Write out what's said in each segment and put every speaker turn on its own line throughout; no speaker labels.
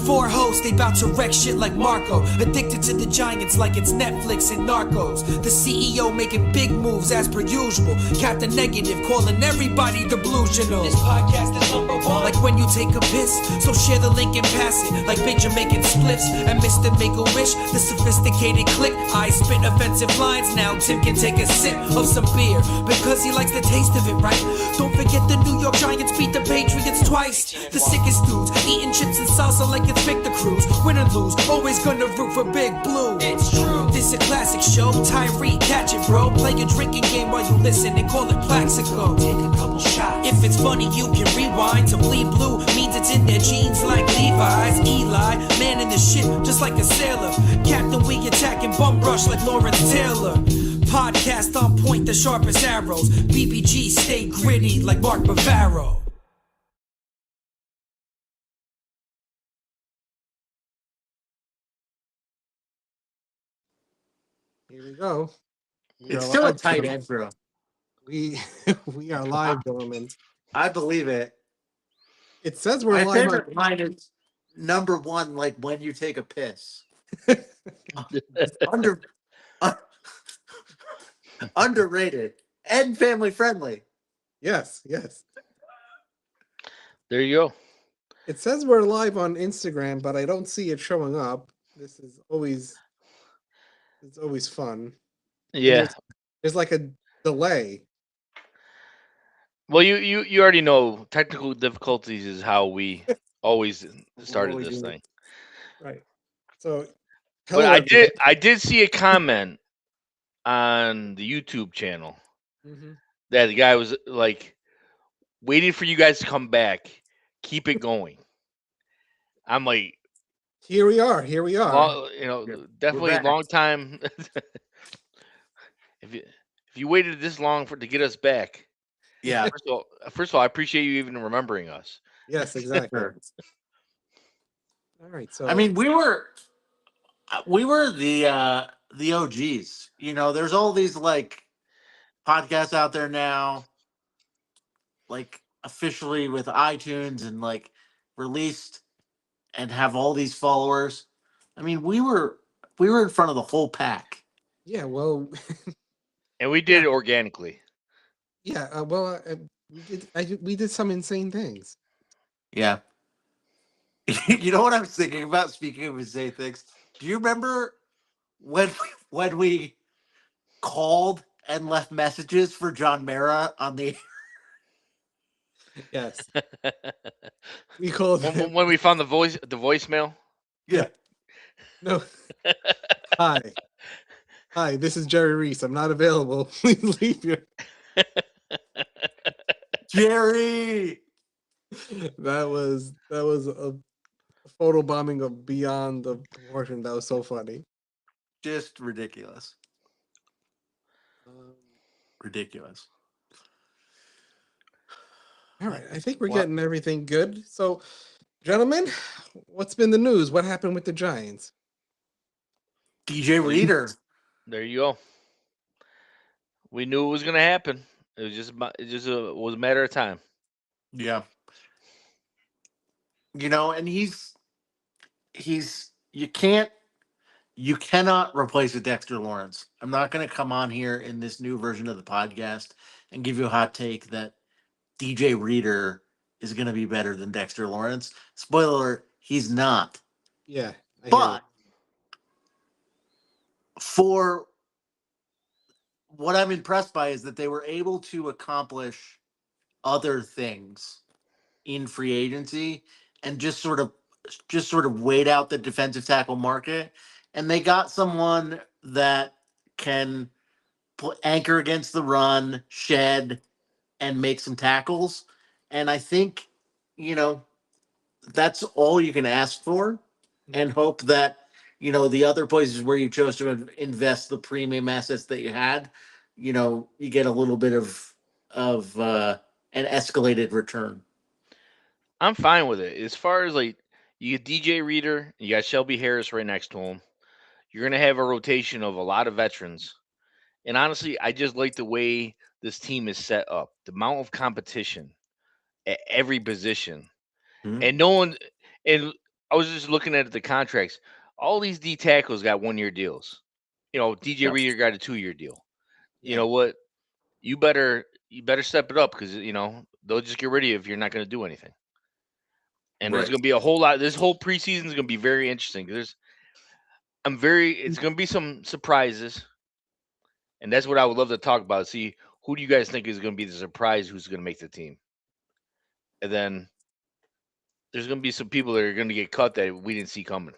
Four hosts, they bout to wreck shit like Marco. Addicted to the Giants like it's Netflix and Narcos. The CEO making big moves as per usual. Captain Negative calling everybody delusional. This podcast is number one. Like when you take a piss, so share the link and pass it. Like Big Jamaican spliffs and Mr. Make-A-Wish. The sophisticated click, I spit offensive lines. Now Tim can take a sip of some beer because he likes the taste of it, right? Don't forget the New York Giants beat the Patriots twice. The sickest dudes eating chips and salsa like it's Victor Cruz. Win or lose, always gonna root for Big Blue. It's true. This a classic show. Tyree, catch it, bro. Play a drinking game while you listen and call it Plaxico. Take a couple shots. If it's funny, you can rewind. To bleed blue means it's in their jeans like Levi's. Eli, man in the shit, just like a sailor. Captain, we attacking bum rush like Lawrence Taylor. Podcast on point, the sharpest arrows. BBG stay gritty like Mark Bavaro.
Here we go.
It's still a tight intro.
We are live, gentlemen.
I believe it.
It says we're
My
live.
favorite line is number one, like when you take a piss. Underrated and family friendly.
Yes.
There you go.
It says we're live on Instagram, but I don't see it showing up. This is always fun.
Yeah.
There's like a delay.
Well, you already know technical difficulties is how we always started this thing.
Right. So,
but I did see a comment on the YouTube channel that the guy was like waiting for you guys to come back. Keep it going. I'm like,
here we are.
Definitely a long time. If you waited this long to get us back,
yeah.
First of all, I appreciate you even remembering us.
Yes, exactly. All right. So
I mean, we were the OGs. You know, there's all these like podcasts out there now, like officially with iTunes and like released and have all these followers. I mean, we were in front of the whole pack.
Yeah, well,
and we did it organically.
Yeah, we did some insane things.
Yeah. You know what I was thinking about? Speaking of insane things, do you remember when we called and left messages for John Mara on the?
Yes. We called
when we found the voicemail.
Yeah.
No. Hi, this is Jerry Reese. I'm not available. Please leave your.
Jerry.
That was a photo bombing of beyond the proportion. That was so funny.
Just ridiculous. Ridiculous.
All right, I think we're getting everything good. So, gentlemen, what's been the news? What happened with the Giants?
DJ Reader.
There you go. We knew it was going to happen. It was a matter of time.
Yeah. You know, and he's you cannot replace a Dexter Lawrence. I'm not going to come on here in this new version of the podcast and give you a hot take that DJ Reader is going to be better than Dexter Lawrence. Spoiler alert, he's not.
Yeah.
But for what I'm impressed by is that they were able to accomplish other things in free agency and just sort of wait out the defensive tackle market. And they got someone that can anchor against the run, shed, and make some tackles. And I think, you know, that's all you can ask for and hope that, you know, the other places where you chose to invest the premium assets that you had, you know, you get a little bit of an escalated return.
I'm fine with it. As far as like you get DJ Reader, you got Shelby Harris right next to him. You're gonna have a rotation of a lot of veterans, And honestly, I just like the way this team is set up. The amount of competition at every position.
Mhm.
And no one and I was just looking at the contracts. All these D tackles got 1 year deals. DJ
Yeah.
Reader got a 2 year deal. You
Yeah.
know what? You better step it up because they'll just get rid of you if you're not going to do anything. And there's
Right.
going to be a whole lot. This whole preseason is going to be very interesting. It's going to be some surprises, and that's what I would love to talk about. See, who do you guys think is going to be the surprise? Who's going to make the team? And then there's going to be some people that are going to get cut that we didn't see coming.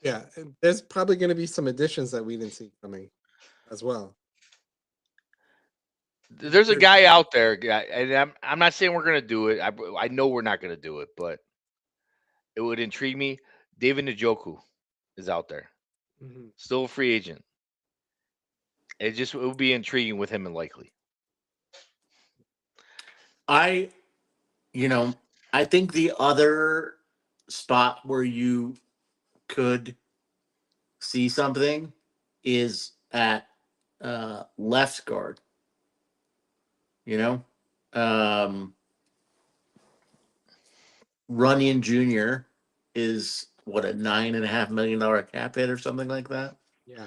Yeah, and there's probably going to be some additions that we didn't see coming as well.
There's a guy out there, and I'm not saying we're going to do it. I know we're not going to do it, but it would intrigue me. David Njoku is out there,
Mhm.
still a free agent. It would be intriguing with him and Likely.
I, I think the other spot where you could see something is at left guard. Um, Runyon Jr. is what, a $9.5 million cap hit or something like that.
Yeah.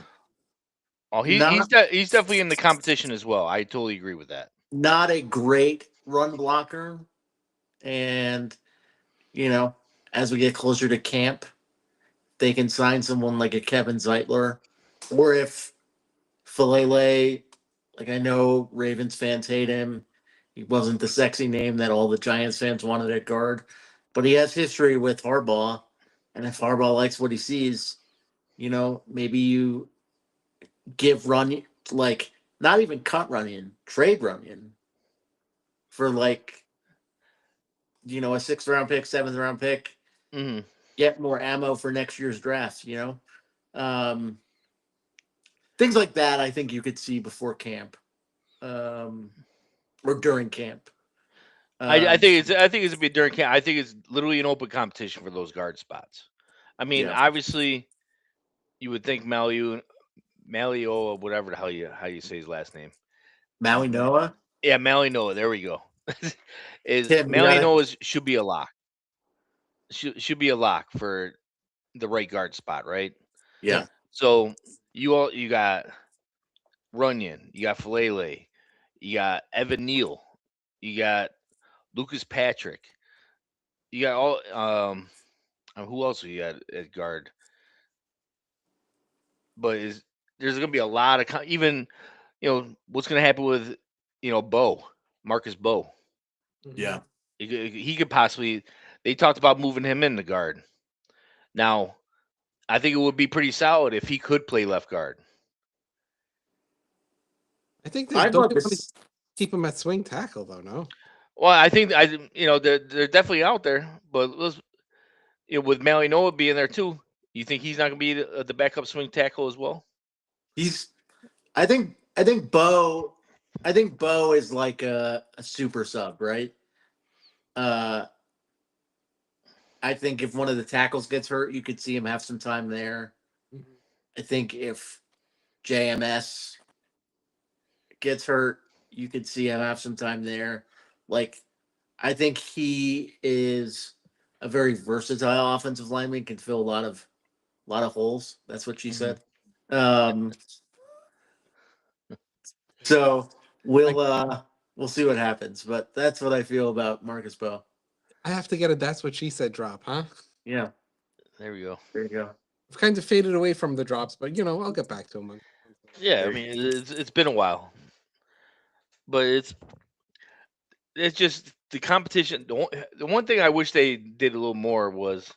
Oh,
Not
he's definitely in the competition as well. I totally agree with that.
not a great run blocker, and as we get closer to camp, they can sign someone like a Kevin Zeitler, or if Falele, like, I know Ravens fans hate him. He wasn't the sexy name that all the Giants fans wanted at guard, but he has history with Harbaugh. And if Harbaugh likes what he sees, maybe you give Runyon, like, not even cut Runyon, trade Runyon for, like, a 6th-round pick, 7th-round pick,
Hmm.
get more ammo for next year's draft, Um, things like that I think you could see before camp. Or during camp.
I
Um,
think it's a bit during camp. I think it's literally an open competition for those guard spots. I mean,
yeah.
obviously, you would think Malio, whatever the hell how you say his last name.
Maui Noah,
Yeah, Malinoa. There we go. Is
Tim, you got it.
Malinoa should be a lock. Should be a lock for the right guard spot, right?
Yeah.
So you got Runyon, you got Falele, you got Evan Neal, you got Lucas Patrick, you got all who else you got at guard? But there's gonna be a lot of even what's gonna happen with Bo Marcus Bo.
Yeah.
Mhm.
He could possibly. They talked about moving him in the guard. Now, I think it would be pretty solid if he could play left guard.
I think they
I'd
don't
love
they
to.
want to keep him at swing tackle though. No.
Well, I think they're definitely out there, but with Malinoa being there too, you think he's not gonna be the backup swing tackle as well?
He's. I think Bo is like a super sub, right? Uh, I think if one of the tackles gets hurt, you could see him have some time there.
Mhm.
I think if JMS gets hurt, you could see him have some time there. Like, I think he is a very versatile offensive lineman, can fill a lot of holes. That's what she said. Um, so
Like
we'll see what happens, but that's what I feel about Marcus Bow.
I have to get a "That's What She Said" drop, huh?
Yeah,
There we go.
there you go.
I've kind of faded away from the drops, but I'll get back to them.
Yeah, I
There
mean
you go.
it's been a while, but it's just the competition. The one thing I wish they did a little more was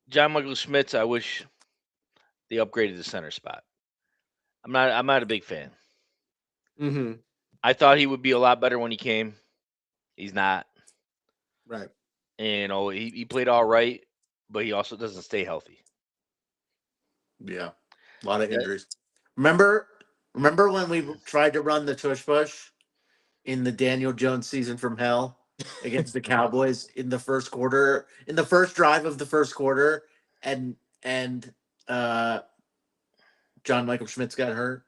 John Michael Schmitz. I wish they upgraded the center spot. I'm not a big fan.
Mm-hmm.
I thought he would be a lot better when he came. He's not.
Right.
And, he played all right, but he also doesn't stay healthy.
Yeah, a lot of
That,
injuries. Remember, remember when we tried to run the tush push in the Daniel Jones season from hell against the Cowboys in the first quarter, in the first drive of the first quarter, and uh, John Michael Schmitz got hurt.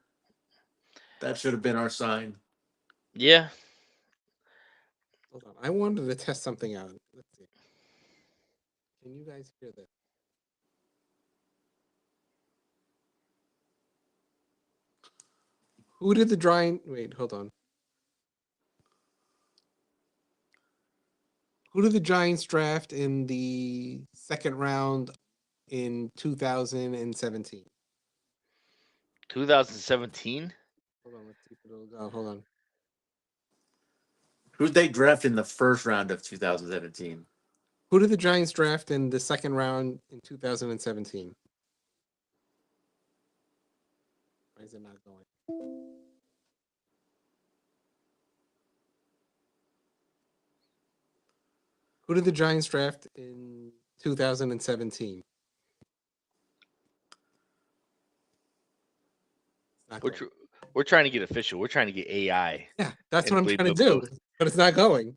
That should have been our sign.
Yeah.
Hold on. I wanted to test something out. Let's see. Can you guys hear this? Who did the drawing? Wait, hold on. Who did the Giants draft in the second round in 2017?
2017.
Hold on, let's see if it'll go. Hold on.
Who'd they draft in the first round of 2017?
Who did the Giants draft in the second round in 2017? Why is it not going? Who did the Giants draft in 2017? It's not
We're,
going.
tr- we're trying to get official. We're trying to get AI.
Yeah, that's
and
what I'm
bleep,
trying to
bloop,
do, but it's not going.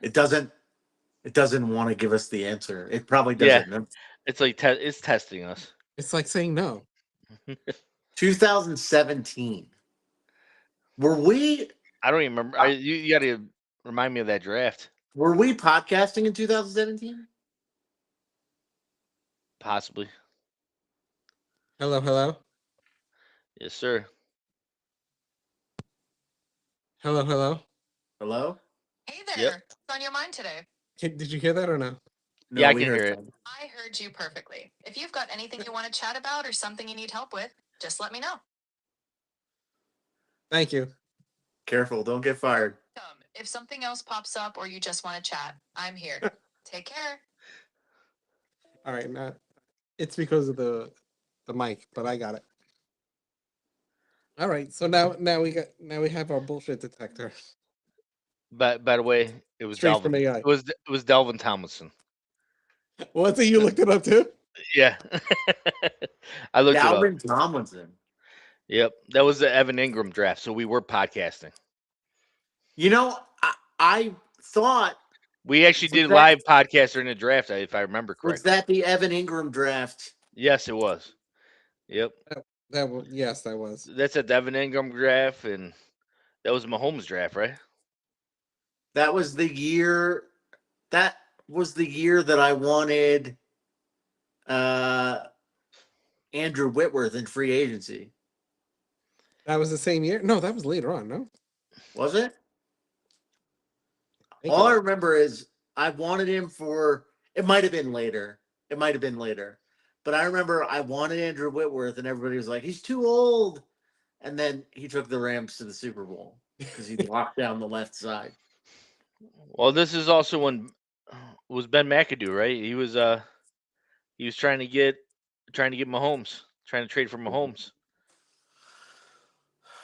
It doesn't want to give us the answer. It probably
Yeah.
doesn't.
It's like it's testing us.
It's like saying no.
2017. Were we
I don't even remember. You got to remind me of that draft.
podcasting in 2017?
Possibly.
Hello, hello,
Yes, sir.
hello, hello.
Hello?
Hey there.
Yep.
What's on your mind today?
Did you hear that or no?
No,
Yeah, I
we
can
heard
hear it.
that.
I heard you perfectly. If you've got anything you want to chat about or something you need help with, just let me know.
Thank you.
Careful, don't get fired.
If something else pops up or you just want to chat, I'm here. Take care.
All right, Matt. It's because of the mic, but I got it. All right, so now we have our bullshit detector.
But by the way, it was
Straight from
Delvin.
AI.
It was Delvin Tomlinson.
Was it you looked it up too?
Yeah. I looked it up.
Dalvin Tomlinson.
Yep. That was the Evan Ingram draft. So we were podcasting.
You know, I thought
We actually did live podcast during the draft, if I remember correctly.
was that the Evan Ingram draft?
Yes, it was. Yep.
That was, yes, that was.
That's a Devin Ingram draft, and that was Mahomes draft, right?
That was the year. That was the year that I wanted Andrew Whitworth in free agency.
That was the same year? No, that was later on, no?
Was it?
Thank
All
you.
I remember is I wanted him for. It might have been later. It might have been later. But I remember I wanted Andrew Whitworth, and everybody was like, "He's too old." And then he took the Rams to the Super Bowl because he locked down the left side.
Well, this is also when was Ben McAdoo, right? He was trying to get Mahomes, trying to trade for Mahomes.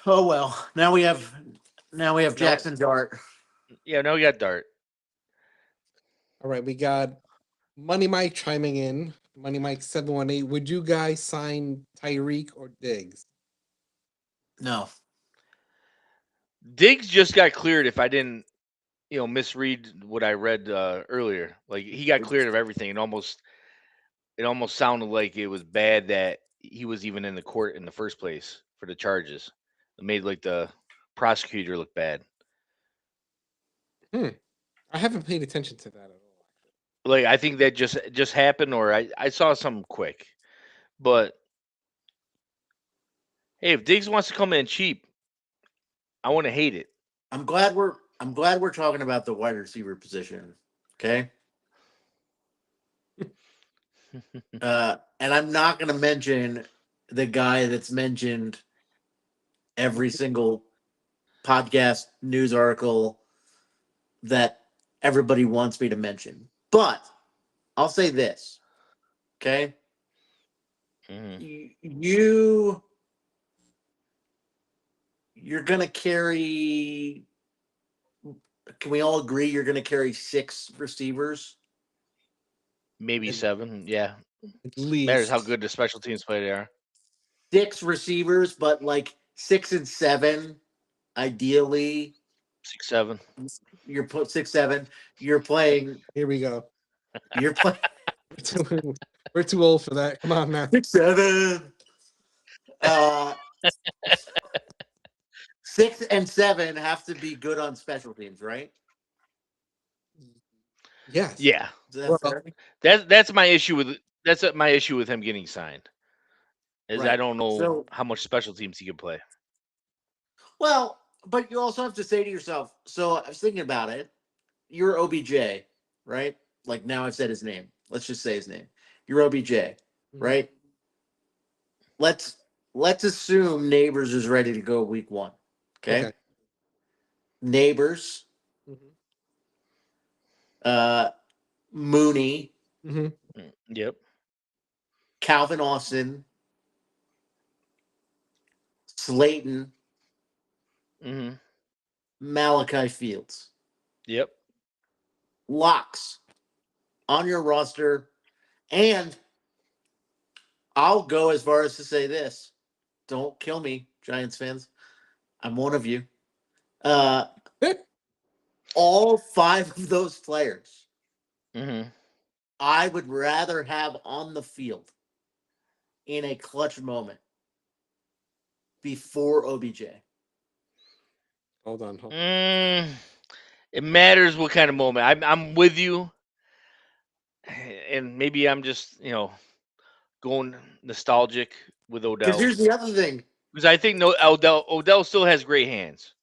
Oh well, now we have Jackson Dart.
Yeah, no, we got Dart.
All right, we got Money Mike chiming in. Money Mike 718. Would you guys sign Tyreek or Diggs?
No.
Diggs just got cleared. If I didn't, misread what I read earlier, like he got cleared of everything. It almost sounded like it was bad that he was even in the court in the first place for the charges. It made like the prosecutor look bad.
I haven't paid attention to that at all.
Like I think that just happened, or I saw something quick. But hey, if Diggs wants to come in cheap, I want to hate it.
I'm glad we're talking about the wide receiver position. Okay. And I'm not going to mention the guy that's mentioned every single podcast news article that everybody wants me to mention. But I'll say this. Okay.
Mm-hmm.
You're going to carry. Can we all agree you're going to carry 6 receivers?
Maybe 7. Yeah.
At least.
Matters how good the special teams play they are.
6 receivers, but like 6 and 7, ideally.
6, 7.
You're put 6, 7. You're playing.
Here we go.
You're playing.
We're too old for that. Come on now.
6-7. 6 and 7 have to be good on special teams, right?
Yes.
Yeah,
Is that
Well,
fair?
that's my issue with him getting signed. Is I
Right.
don't know
So,
how much special teams he can play.
well, but you also have to say to yourself. So I was thinking about it. You're OBJ, right? Like now I've said his name. Let's just say his name. You're OBJ,
Mhm.
right? Let's assume Neighbors is ready to go week 1. Okay.
Okay.
Neighbors,
Mhm.
uh, Mooney,
Mhm.
Yep.
Calvin Austin, Slayton,
Hmm.
Malachi Fields.
Yep.
Locks on your roster. And I'll go as far as to say this. Don't kill me, Giants fans. I'm one of you. All 5 of those players
Hmm.
I would rather have on the field in a clutch moment before OBJ.
Hold on. Hold on.
It matters what kind of moment. I'm with you, and maybe I'm just going nostalgic with
Because
Odell
here's the other thing.
because I think no Odell still has great hands.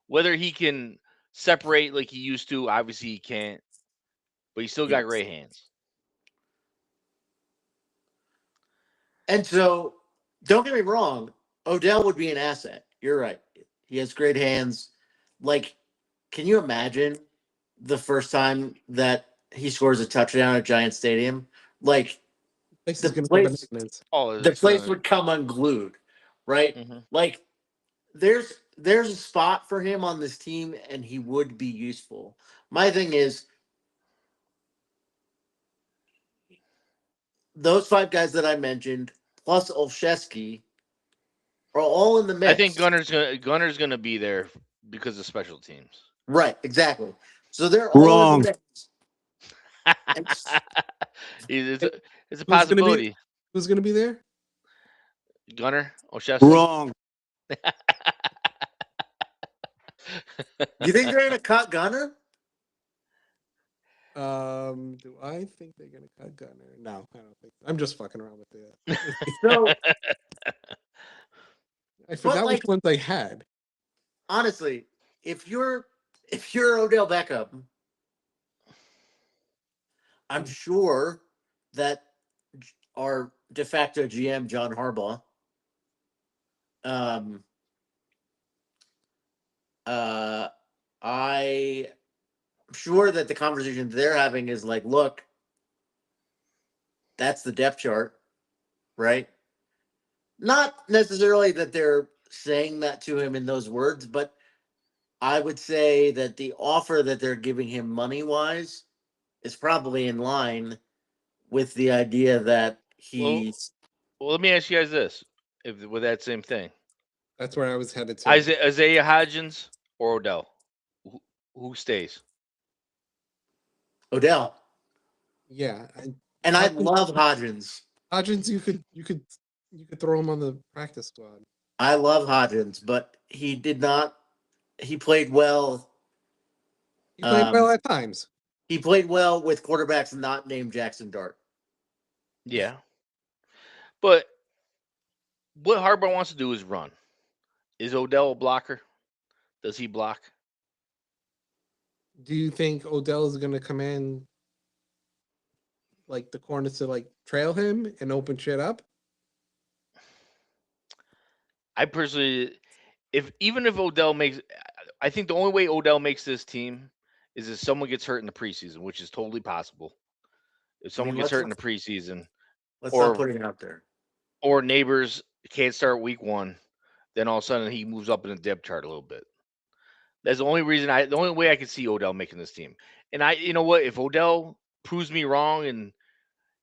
Whether he can separate like he used to, obviously he can't, but he still got
Yes.
great hands.
And so, don't get me wrong, Odell would be an asset. You're right. He has great hands. Like, can you imagine the first time that he scores a touchdown at Giant Stadium? Like,
This
the
is gonna go
place
bananas.
Oh,
the
it's
place
gonna.
would come unglued, right?
Hmm.
Like, there's a spot for him on this team, and he would be useful. My thing is, those 5 guys that I mentioned, plus Olszewski, are all in the
I think
mix.
Gunner's gonna be there because of special teams.
Right, exactly. So they're all in the mix. And
it's,
Hey,
a, it's a
Who's gonna be?
possibility.
Who's gonna be there?
Gunner Olszewski.
you think they're gonna cut Gunner?
Do I think they're gonna cut Gunner? No, I don't think. I'm just fucking around with the.
So,
I
but
forgot which
like
ones I had.
honestly, if you're Odell Beckham, I'm sure that our de facto GM John Harbaugh, um, I'm sure that the conversation they're having is like, look, that's the depth chart, right? Not necessarily that they're saying that to him in those words, but I would say that the offer that they're giving him money wise is probably in line with the idea that
well,
he's
well, let me ask you guys this: if with that same thing,
That's where I was headed to.
Isaiah Hodgins or Odell, who, who stays?
Odell.
Yeah,
And I
Hodgins,
love Hodgins.
Hodgins, you could throw him on the practice squad.
I love Hodgins, but he did not. He played well.
He played
Um,
well at times.
he played well with quarterbacks not named Jackson Dart.
Yeah, but what Harbaugh wants to do is run. Is Odell a blocker? Does he block?
Do you think Odell is gonna come in like the corners to like trail him and open shit up?
I personally, if even if Odell makes, I think the only way Odell makes this team is if someone gets hurt in the preseason, which is totally possible. If
I
someone
mean,
gets hurt in the preseason,
let's not
or
put it out there.
Neighbors can't start week 1, then all of a sudden he moves up in the depth chart a little bit. That's the only reason the only way I could see Odell making this team. And you know what? If Odell proves me wrong and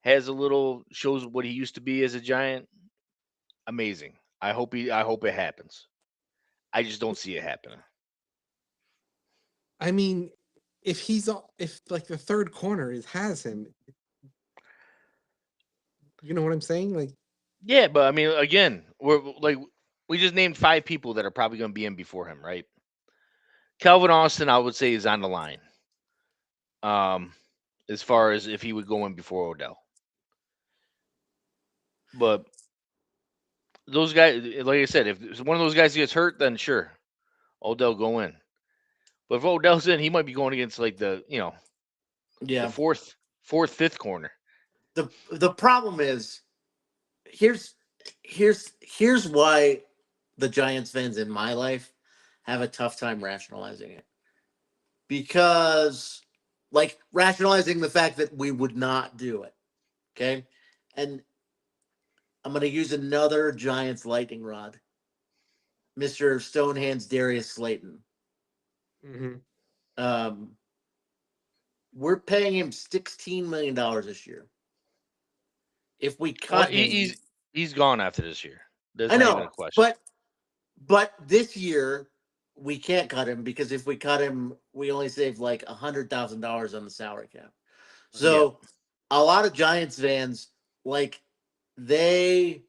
has a little shows what he used to be as a Giant, amazing. I hope it happens. I just don't see it happening.
I mean, if like the third corner has him, You know what I'm saying? Like,
Yeah, but I mean, again, we just named 5 people that are probably going to be in before him, right? Calvin Austin, I would say, is on the line. Um, as far as if he would go in before Odell, but those guys, like I said, if one of those guys gets hurt, then sure, Odell go in. But if Odell's in, he might be going against like the
Yeah.
fourth, fifth corner.
The problem is here's here's why the Giants fans in my life have a tough time rationalizing it. Because like rationalizing the fact that we would not do it. Okay? And I'm going to use another Giants lightning rod. Mr. Stonehands Darius Slayton.
mhm.
Um, we're paying him $16 million this year. If we
Well,
cut him,
he's gone after this year. There's
I
not even a
know,
question.
but this year we can't cut him because if we cut him, we only save like $100,000 on the salary cap. So a lot of Giants fans, like they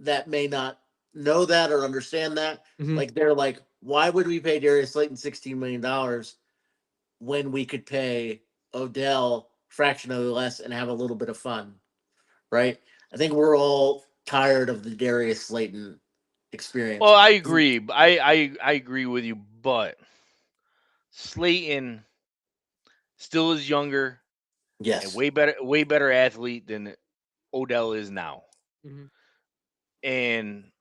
that may not know that or understand that,
Mhm.
like they're like, why would we pay Darius Slayton $16 million when we could pay Odell fractionally less and have a little bit of fun, right? I think we're all tired of the Darius Slayton
Well,
experience.
I agree. I agree with you, but Slayton still is younger and
Yes.
way better athlete than Odell is now.
Mhm.
And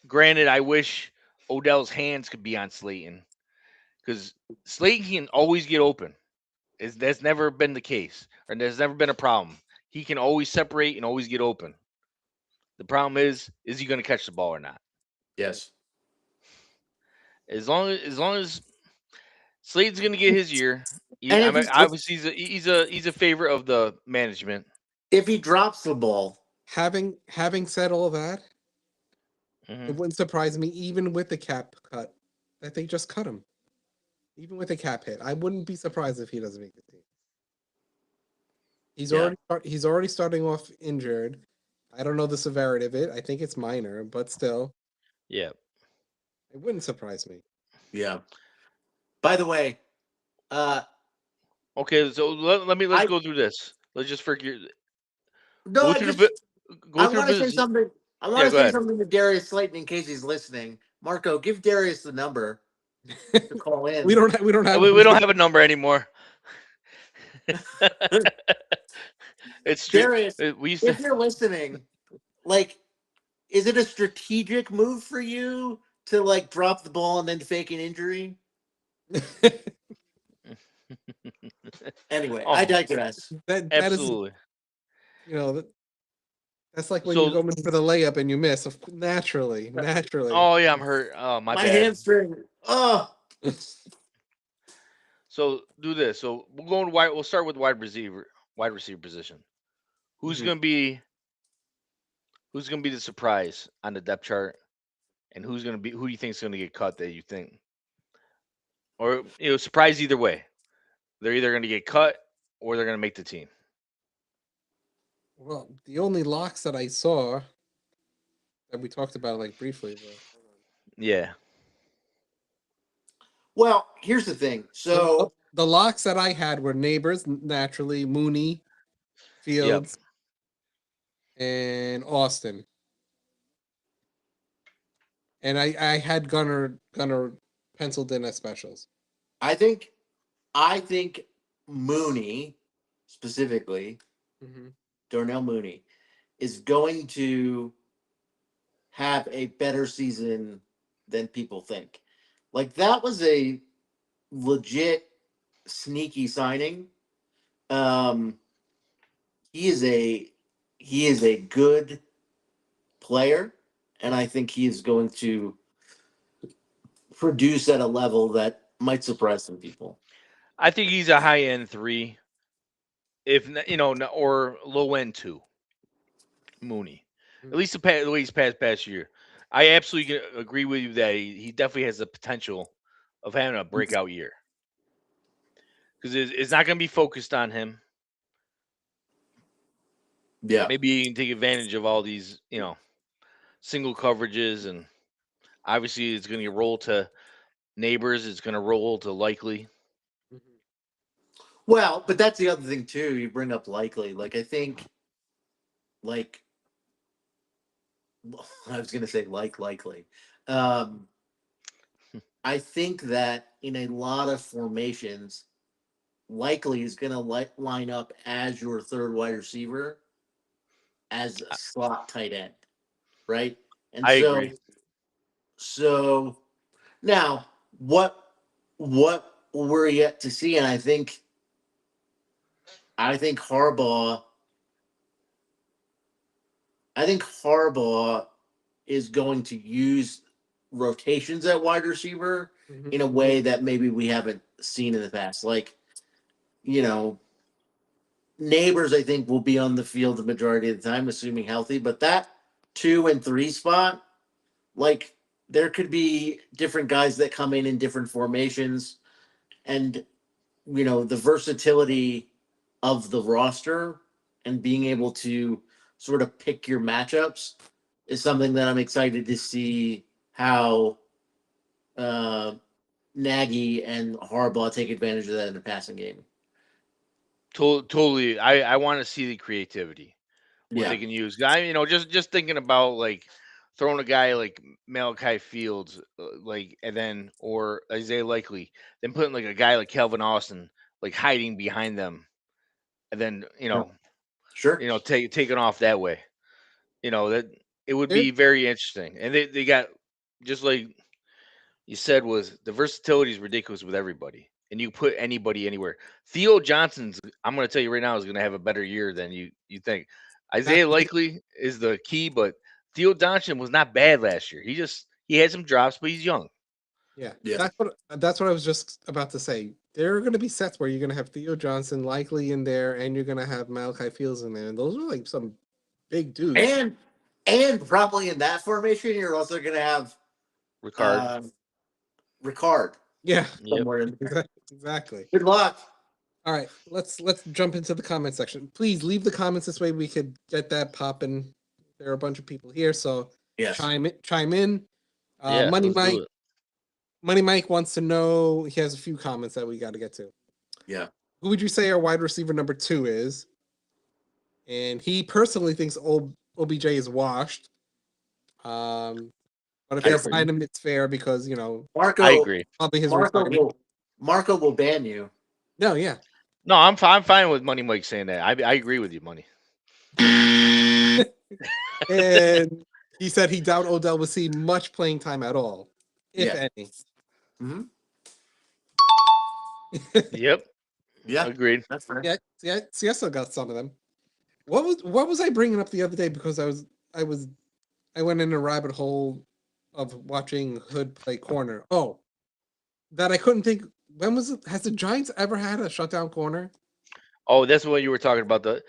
granted, I wish Odell's hands could be on Slayton because Slayton can always get open. That's never been the case, or there's never been a problem. He can always separate and always get open. The problem is he going to catch the ball or not?
Yes.
As long as Slayton's going to get his year,
And
I mean, obviously he's a favorite of the management.
if he drops the ball,
Having said all that,
Hmm.
it wouldn't surprise me, even with the cap cut, that they just cut him. Even with the cap hit, I wouldn't be surprised if he doesn't make the team.
yeah.
He's already starting off injured. I don't know the severity of it. I think it's minor, but still,
Yeah.
it wouldn't surprise me.
Yeah. By the way, uh
Okay. So let's
I
go through this. Let's just figure.
no,
Go
I
through the
just
go
I
through
want to say
business.
something. I want
Yeah.
to
Go
say
ahead.
something to Darius Slayton in case he's listening. Marco, give Darius the number to call in.
We don't have
We don't have a number anymore. It's true.
Darius,
We used to.
if you're listening, like, is it a strategic move for you to like drop the ball and then fake an injury? Anyway, I
Oh,
digress.
that is,
absolutely.
you know, that's like when you
So,
go in for the layup and you miss. Naturally.
oh yeah, I'm hurt. Oh, my
My
bad.
hamstring. Oh,
So do this. So we'll go in wide. We'll start with wide receiver position. Who's
Mhm.
gonna be who's gonna be the surprise on the depth chart, and who do you think is gonna get cut that you think, or surprise either way. They're either gonna get cut or they're gonna make the team.
Well, the only locks that I saw that we talked about like briefly were,
Yeah.
well, here's the thing. So
the locks that I had were neighbors, naturally, Mooney,
Yep.
Fields, and Austin. And I had Gunner penciled in as specials.
I think I think Mooney specifically,
Mhm.
Darnell Mooney, is going to have a better season than people think. Like that was a legit sneaky signing. Um, he is a he is a good player, and I think he is going to produce at a level that might surprise some people.
I think he's a high end 3, if or low end 2. Mooney, at
Mhm.
least the way he's past year. I absolutely agree with you that he definitely has the potential of having a breakout year because it's not going to be focused on him.
Yeah.
Maybe you can take advantage of all these, single coverages, and obviously it's going to roll to neighbors. It's going to roll to likely.
Mhm.
Well, but that's the other thing too. You bring up likely. Like I think, like I was gonna say likely. Um, I think that in a lot of formations, likely is gonna line up as your third wide receiver as a slot tight end, right? And
I agree.
so now what we're yet to see, and I think Harbaugh I think Harbaugh is going to use rotations at wide receiver
Mhm.
in a way that maybe we haven't seen in the past. Like, you know, neighbors, I think, will be on the field the majority of the time, assuming healthy. But that 2 and 3 spot, like, there could be different guys that come in different formations. And, the versatility of the roster and being able to sort of pick your matchups is something that I'm excited to see how uh, Nagy and Harbaugh take advantage of that in the passing game.
Totally. I want to see the creativity where
Yeah.
they can use guy. Just thinking about like throwing a guy like Malachi Fields, like, and then or Isaiah Likely, then putting like a guy like Calvin Austin, like hiding behind them, and then
Yeah. Sure.
taking off that way. That it would
There,
be very interesting. And they got, just like you said, was the versatility is ridiculous with everybody, and you put anybody anywhere. Theo Johnson's, I'm going to tell you right now, is going to have a better year than you think.
that,
Isaiah Likely is the key, but Theo Johnson was not bad last year. He had some drops, but he's young.
yeah,
Yeah.
that's what I was just about to say. There are going to be sets where you're going to have Theo Johnson likely in there, and you're going to have Malachi Fields in there, and those are like some big dudes.
And probably in that formation, you're also going to have
Ricard.
uh, Ricard
Yeah,
Yep.
somewhere in there.
exactly.
Good luck.
All right, let's jump into the comment section. Please leave the comments this way we could get that popping. There are a bunch of people here, so
Yes.
chime in.
Yeah.
Money
Let's
Mike
do it.
Money Mike wants to know. He has a few comments that we got to get to.
Yeah.
Who would you say our wide receiver number 2 is? And he personally thinks OBJ is washed. But if
I
you
agree.
sign him, it's fair because
I
Marco
agree.
probably his
Marco
retirement.
will ban you.
No, yeah.
No, I'm fine with Money Mike saying that. I agree with you, Money.
And he said he doubt Odell will see much playing time at all, if
Yeah.
any.
Mm-hmm.
Yep.
Yeah.
Agreed.
That's fair.
Yeah, see, I still got some of them. What was I bringing up the other day because I went in a rabbit hole of watching Hood play corner. Oh, that I couldn't think. When was it? Has the Giants ever had a shutdown corner?
Oh, that's what you were talking about. The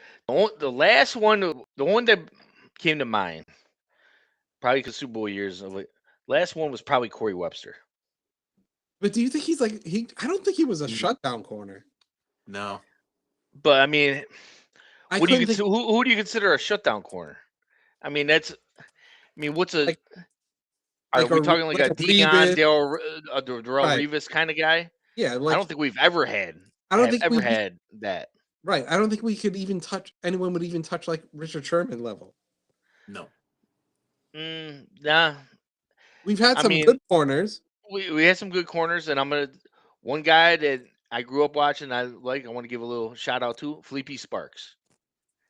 last one, the one that came to mind, probably because Super Bowl years. Last one was probably Corey Webster.
But do you think he's like he? I don't think he was a shutdown corner.
No.
But I mean,
I
what do you
couldn't think
consider? Who do you consider a shutdown corner? I mean, what's a?
like
Are
like a
we talking like
like
a
a
Dion,
Revis,
Darrell
right?
Revis kind of guy?
Yeah,
I
like
don't think we've ever had
I don't think
ever
we
had that.
right. I don't think we could even touch anyone would even touch like Richard Sherman level.
No.
Nah.
We've had
I
some
mean,
good corners.
we had some good corners, and one guy that I grew up watching. I want to give a little shout out to Felipe Sparks.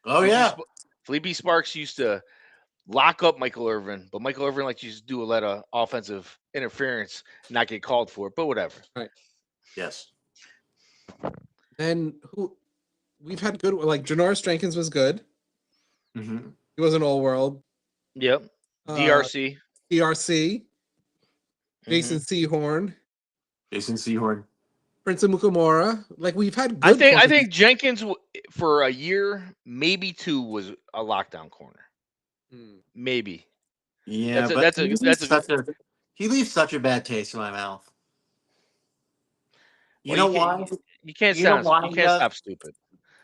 Oh yeah.
Felipe Sparks used to lock up Michael Irvin, but Michael Irvin used to do a lot of offensive interference, not get called for it, but whatever.
Right.
Yes.
And who we've had good like Janoris Jenkins was good.
Mm-hmm.
He was an all world.
Yep.
Uh
DRC.
DRC, Jason
Mhm.
Sehorn,
Jason Sehorn.
Prince of Mukamura. Like we've had
I
good
think
corners.
Jenkins for a year, maybe two, was a lockdown corner.
Hmm.
Maybe.
Yeah, but
That's a
he leaves such a bad taste in my mouth. You
well,
know why?
you can't
You know
sound
why
you
he
can't
does?
stop stupid.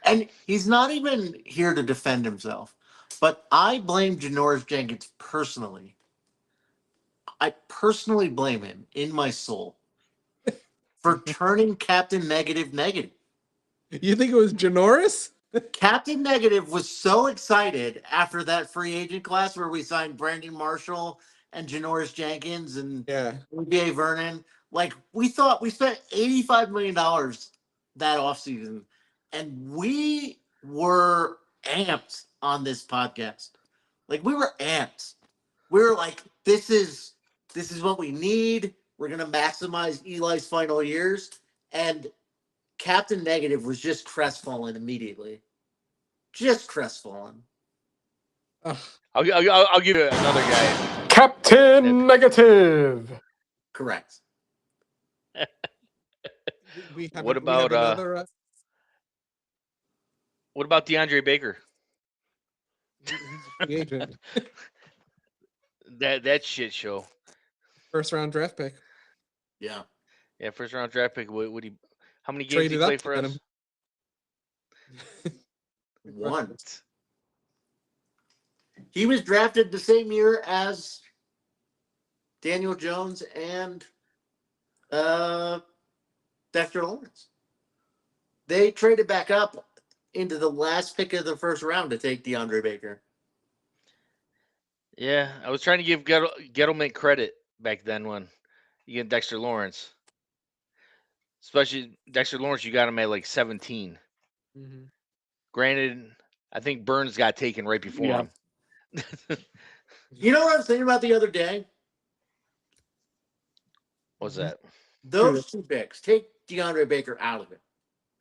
And he's not even here to defend himself. But I blame Janoris Jenkins personally. I personally blame him in my soul for turning Captain Negative negative.
You think it was Janoris?
Captain Negative was so excited after that free agent class where we signed Brandon Marshall and Janoris Jenkins and
Yeah.
Olivier Vernon. Like, we thought we spent $85 million that offseason, and we were amped on this podcast. Like, we were amped. We were like, this is what we need. We're gonna maximize Eli's final years. And Captain Negative was just crestfallen immediately. Just crestfallen.
Ugh.
I'll give you another guy.
Captain Negative.
Correct.
What about
another?
What about DeAndre Baker?
He's a free agent.
That shit show.
First round draft pick.
Yeah.
Yeah, first round draft pick. What he? How many games
Traded
did he play
up
for
to get
us?
him.
One. He was drafted the same year as Daniel Jones and Dexter Lawrence. They traded back up into the last pick of the first round to take DeAndre Baker.
Yeah, I was trying to give Gettleman credit back then when you get Dexter Lawrence. Especially Dexter Lawrence, you got him at like 17.
Mhm.
Granted, I think Burns got taken right before him.
You know what I was thinking about the other day?
What's that?
Those two picks, take DeAndre Baker out of it,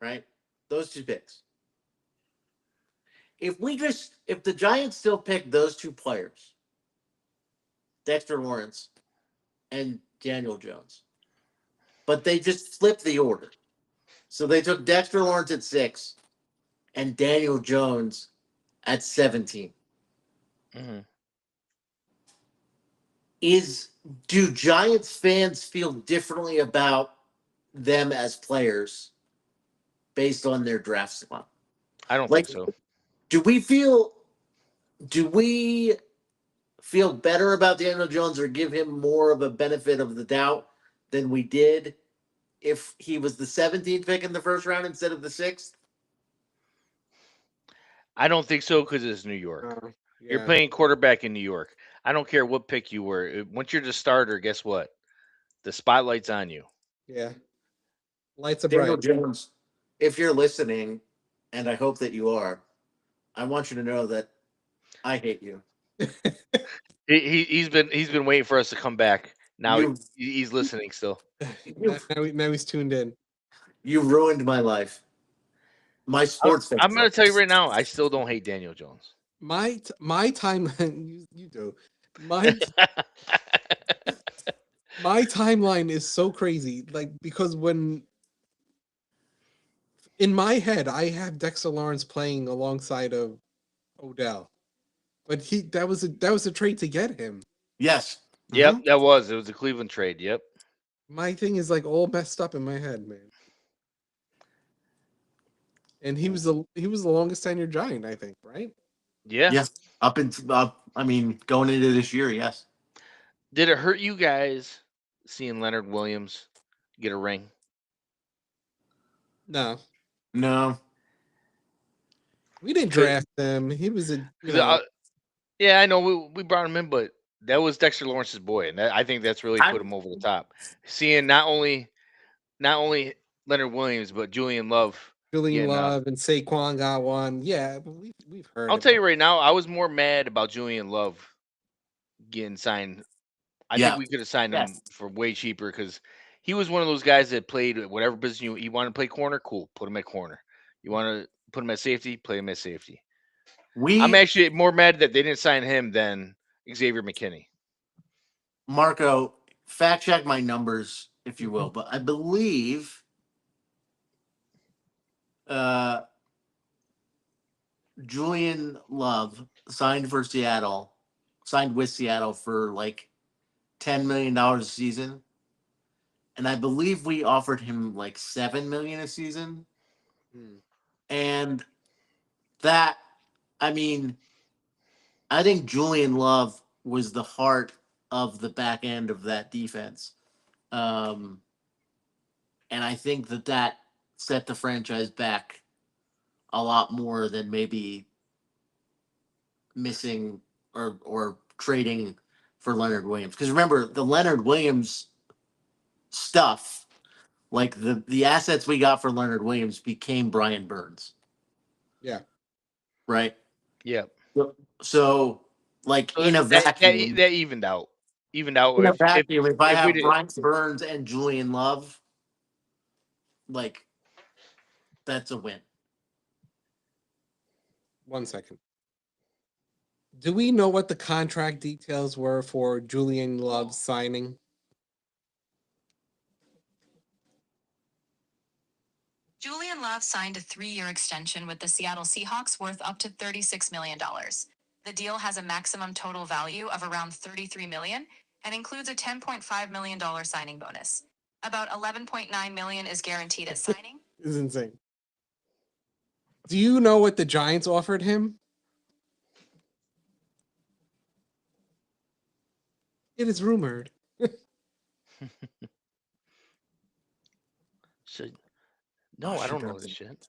right? Those two picks. If the Giants still pick those two players, Dexter Lawrence and Daniel Jones, but they just flipped the order. So they took Dexter Lawrence at 6 and Daniel Jones at 17.
Mm-hmm.
Do Giants fans feel differently about them as players based on their draft slot?
I don't think so.
Do we feel better about Daniel Jones or give him more of a benefit of the doubt than we did if he was the 17th pick in the first round instead of the 6th?
I don't think so because it's New York. You're
Yeah.
playing quarterback in New York. I don't care what pick you were. Once you're the starter, guess what? The spotlight's on you.
Yeah. Lights are
Daniel
bright.
Jones, if you're listening, and I hope that you are, I want you to know that I hate you.
He's been waiting for us to come back. Now
You-
he's listening still.
now he's tuned in.
You ruined my life. My sports.
I'm gonna tell you right now, I still don't hate Daniel Jones.
My timeline. You do. My timeline is so crazy. Like, because when in my head I have Dexter Lawrence playing alongside of Odell, but that was a trade to get him.
Yes.
Yep,
Mhm.
it was a Cleveland trade. Yep.
My thing is like all messed up in my head, man. And he was the longest tenured Giant, I think, right?
Yeah.
Yes. Up. I mean, going into this year, yes.
Did it hurt you guys seeing Leonard Williams get a ring?
No,
No.
we didn't draft him. He was a
yeah, I know we brought him in, but that was Dexter Lawrence's boy, and I think that's really put him over the top. Seeing not only Leonard Williams, but Julian Love.
Julian
getting,
Love and Saquon got one. Yeah, but we've heard.
I'll tell you right now, I was more mad about Julian Love getting signed. I think we could have signed him for way cheaper because he was one of those guys that played whatever position you want to play corner. Cool, put him at corner. You want to put him at safety, play him at safety. I'm actually more mad that they didn't sign him than Xavier McKinney.
Marco, fact check my numbers, if you will, but I believe Julian Love signed with Seattle for like $10 million a season. And I believe we offered him like $7 million a season. And that, I mean, I think Julian Love was the heart of the back end of that defense. Um, and I think that set the franchise back a lot more than maybe missing or trading for Leonard Williams. Because remember, the Leonard Williams stuff, like the assets we got for Leonard Williams became Brian Burns,
Yeah.
right?
Yeah.
So, like
So
in a vacuum,
that evened out. Evened out
in a vacuum, if I
if we
have
did.
Brian Burns and Julian Love, like that's a win.
1 second. Do we know what the contract details were for Julian Love's signing?
Julian Love signed a 3-year extension with the Seattle Seahawks worth up to $36 million. The deal has a maximum total value of around $33 million and includes a $10.5 million signing bonus. About $11.9 million is guaranteed at signing.
This is insane. Do you know what the Giants offered him? It is rumored.
So, no, I don't know this shit.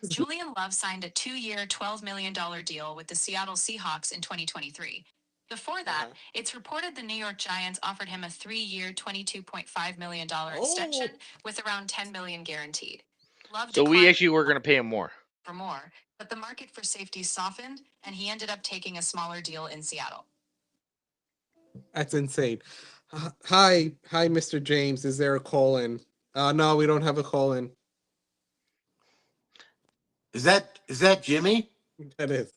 Julian Love signed a 2-year, $12 million deal with the Seattle Seahawks in 2023. Before that, it's reported the New York Giants offered him a 3-year, $22.5 million extension with around $10 million guaranteed. Love
So we
declined
actually were going to pay him more.
for more, but the market for safety softened, and he ended up taking a smaller deal in Seattle.
That's insane. Hi, Mr. James. Is there a call-in? No, we don't have a call-in.
Is that Jimmy?
That is.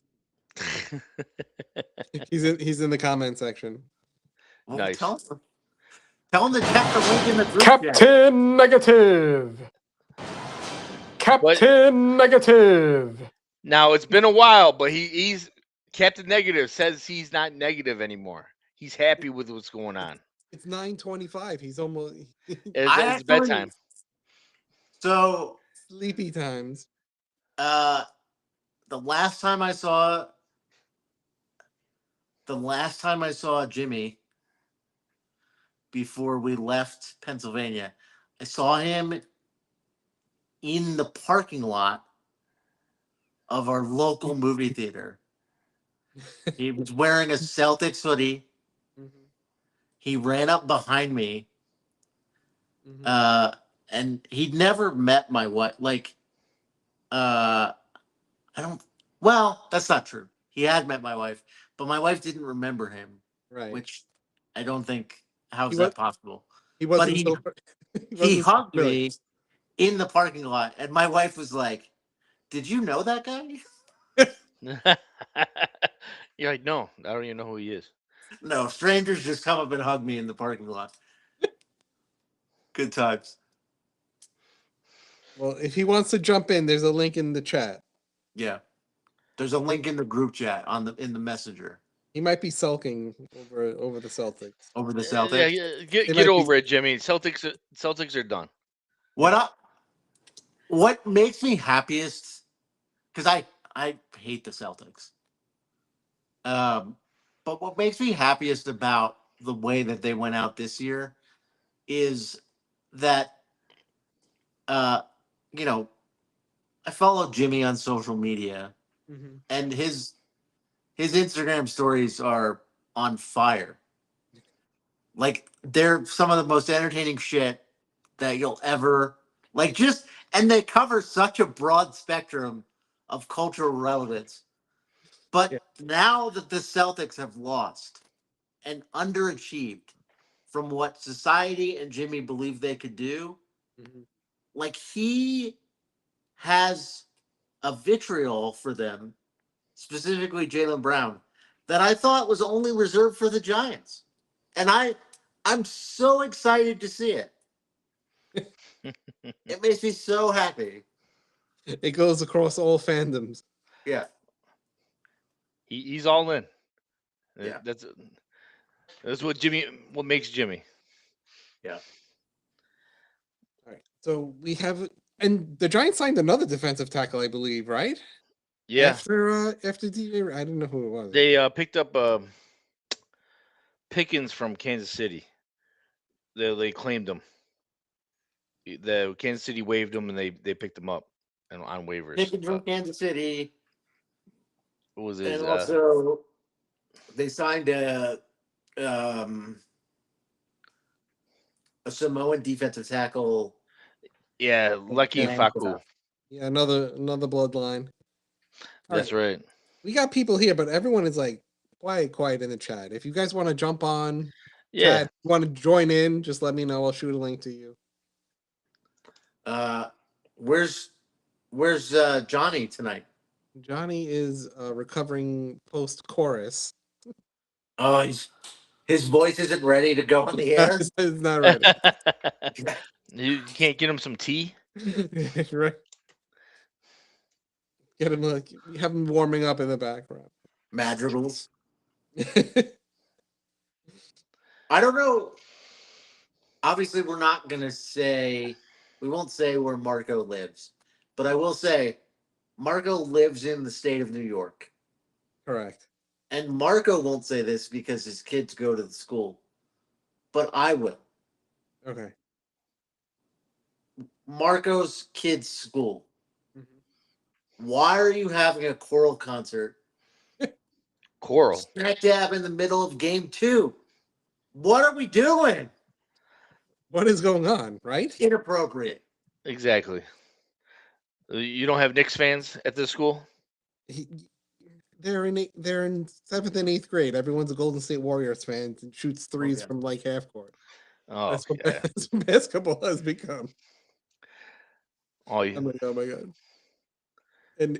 He's in the comment section.
Well,
Nice.
Tell him to check the link in the group chat.
Captain Negative. Captain Negative.
Now it's been a while, but he's Captain Negative says he's not negative anymore. He's happy with what's going on.
It's 9:25. He's almost
It's bedtime.
So
sleepy times.
the last time I saw Jimmy before we left Pennsylvania, I saw him in the parking lot of our local movie theater. He was wearing a Celtics hoodie. He ran up behind me. And he'd never met my wife. That's not true. He had met my wife, but my wife didn't remember him.
Right.
Which I don't think, how's that possible?
He wasn't
he hugged me in the parking lot, and my wife was like, "Did you know that guy?"
You're like, no, I don't even know who he is.
No, strangers just come up and hug me in the parking lot. Good times.
Well, if he wants to jump in, there's a link in the chat.
Yeah. There's a link in the group chat in the messenger.
He might be sulking over the Celtics.
Over the Celtics?
Yeah, get over it, Jimmy. Celtics are done.
What makes me happiest, because I hate the Celtics. But what makes me happiest about the way that they went out this year is that I follow Jimmy on social media, and his Instagram stories are on fire. Like, they're some of the most entertaining shit that you'll ever and they cover such a broad spectrum of cultural relevance. But now that the Celtics have lost and underachieved from what society and Jimmy believed they could do, he has a vitriol for them, specifically Jaylen Brown, that I thought was only reserved for the Giants. And I'm so excited to see it. It makes me so happy.
It goes across all fandoms.
Yeah.
He's all in.
Yeah.
That's what makes Jimmy.
Yeah.
All right. So we have, and the Giants signed another defensive tackle, I believe, right?
Yeah,
After DJ, I didn't know who it was.
they picked up Pickens from Kansas City. They claimed him. The Kansas City waived him, and they picked him up and on waivers.
Pickens from Kansas City,
What was
and
his?
also they signed a Samoan defensive tackle.
Yeah, Lucky Faku.
Yeah, another bloodline. All
That's right.
We got people here, but everyone is like quiet in the chat. If you guys want to jump on
Yeah.
chat, want to join in, just let me know. I'll shoot a link to you.
Where's Johnny tonight?
Johnny is recovering post chorus.
Oh, his voice isn't ready to go on the air.
It's not ready.
You can't get him some tea.
Right. Get him have him warming up in the background.
Madrigals. I don't know. Obviously, we won't say where Marco lives, but I will say Marco lives in the state of New York.
Correct.
And Marco won't say this because his kids go to the school, but I will.
Okay.
Marco's kids' school. Why are you having a choral concert?
Choral.
Smack dab in the middle of game 2. What are we doing?
What is going on, right?
Inappropriate.
Exactly. You don't have Knicks fans at this school?
They're in 7th and 8th grade. Everyone's a Golden State Warriors fan and shoots threes from like half court.
Oh,
that's what,
yeah.
that's what basketball has become.
Oh, yeah.
I'm like, oh my god. And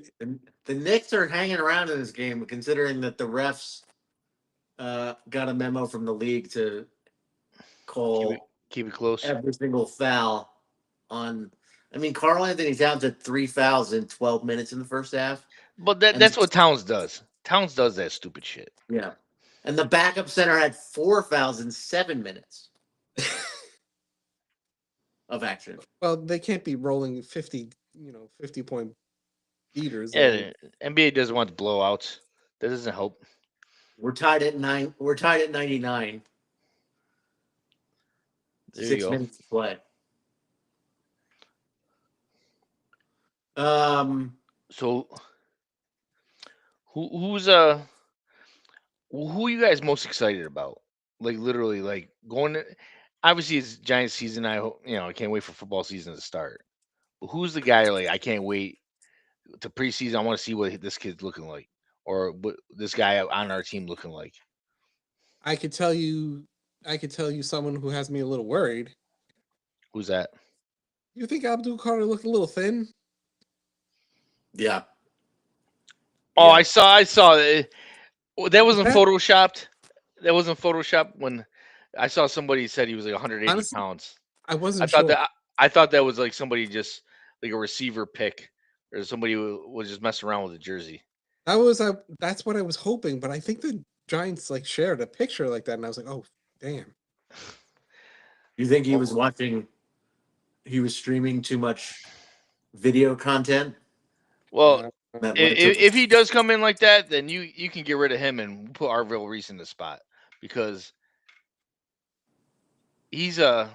the Knicks are hanging around in this game, considering that the refs got a memo from the league to call
keep it close.
Every single foul on. I mean, Karl Anthony Towns had 3 fouls in 12 minutes in the first half.
But that's what Towns does. Towns does that stupid shit.
Yeah. And the backup center had 4 fouls in 7 minutes of action.
Well, they can't be rolling 50 point beaters.
Yeah, NBA doesn't want blowouts. That doesn't help.
We're tied at 9. We're tied at 99.
There
6
you go.
minutes to play.
So who are you guys most excited about? Like literally, like going to, obviously it's Giants season. I hope I can't wait for football season to start. But who's the guy like I can't wait to preseason? I want to see what this kid's looking like, or what this guy on our team looking like.
I could tell you someone who has me a little worried.
Who's that?
You think Abdul Carter looked a little thin?
Yeah.
Oh, yeah. I saw it. That wasn't photoshopped. That wasn't photoshopped. When I saw somebody said he was like 180
Honestly,
pounds.
I wasn't sure.
I thought that was like somebody just like a receiver pick, or somebody who was just messing around with the jersey.
That's what I was hoping, but I think the Giants like shared a picture like that, and I was like, oh damn.
You think he was watching? He was streaming too much video content.
Well, if he does come in like that, then you can get rid of him and put Arville Reese in the spot, because he's doing a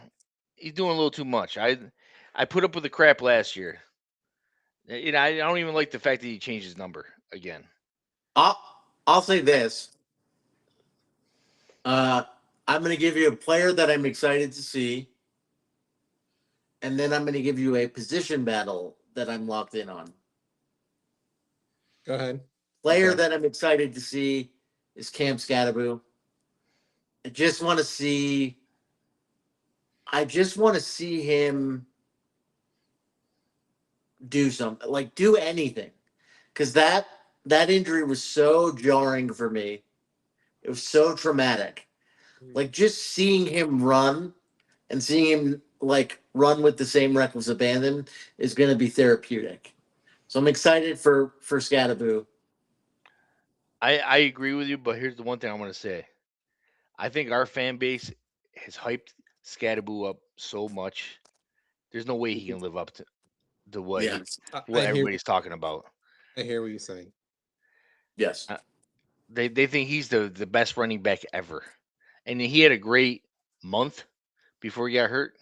little too much. I put up with the crap last year. I don't even like the fact that he changed his number again.
I'll say this. I'm going to give you a player that I'm excited to see, and then I'm going to give you a position battle that I'm locked in on.
Go ahead.
Player that I'm excited to see is Cam Scatterboo. I just want to see him do something, like do anything, because that injury was so jarring for me. It was so traumatic. Like just seeing him run and seeing him like run with the same reckless abandon is going to be therapeutic. So I'm excited for Scatterboo.
I agree with you, but here's the one thing I want to say. I think our fan base has hyped Scatterboo up so much. There's no way he can live up to what everybody's talking about.
I hear what you're saying.
Yes.
They think he's the best running back ever, and he had a great month before he got hurt.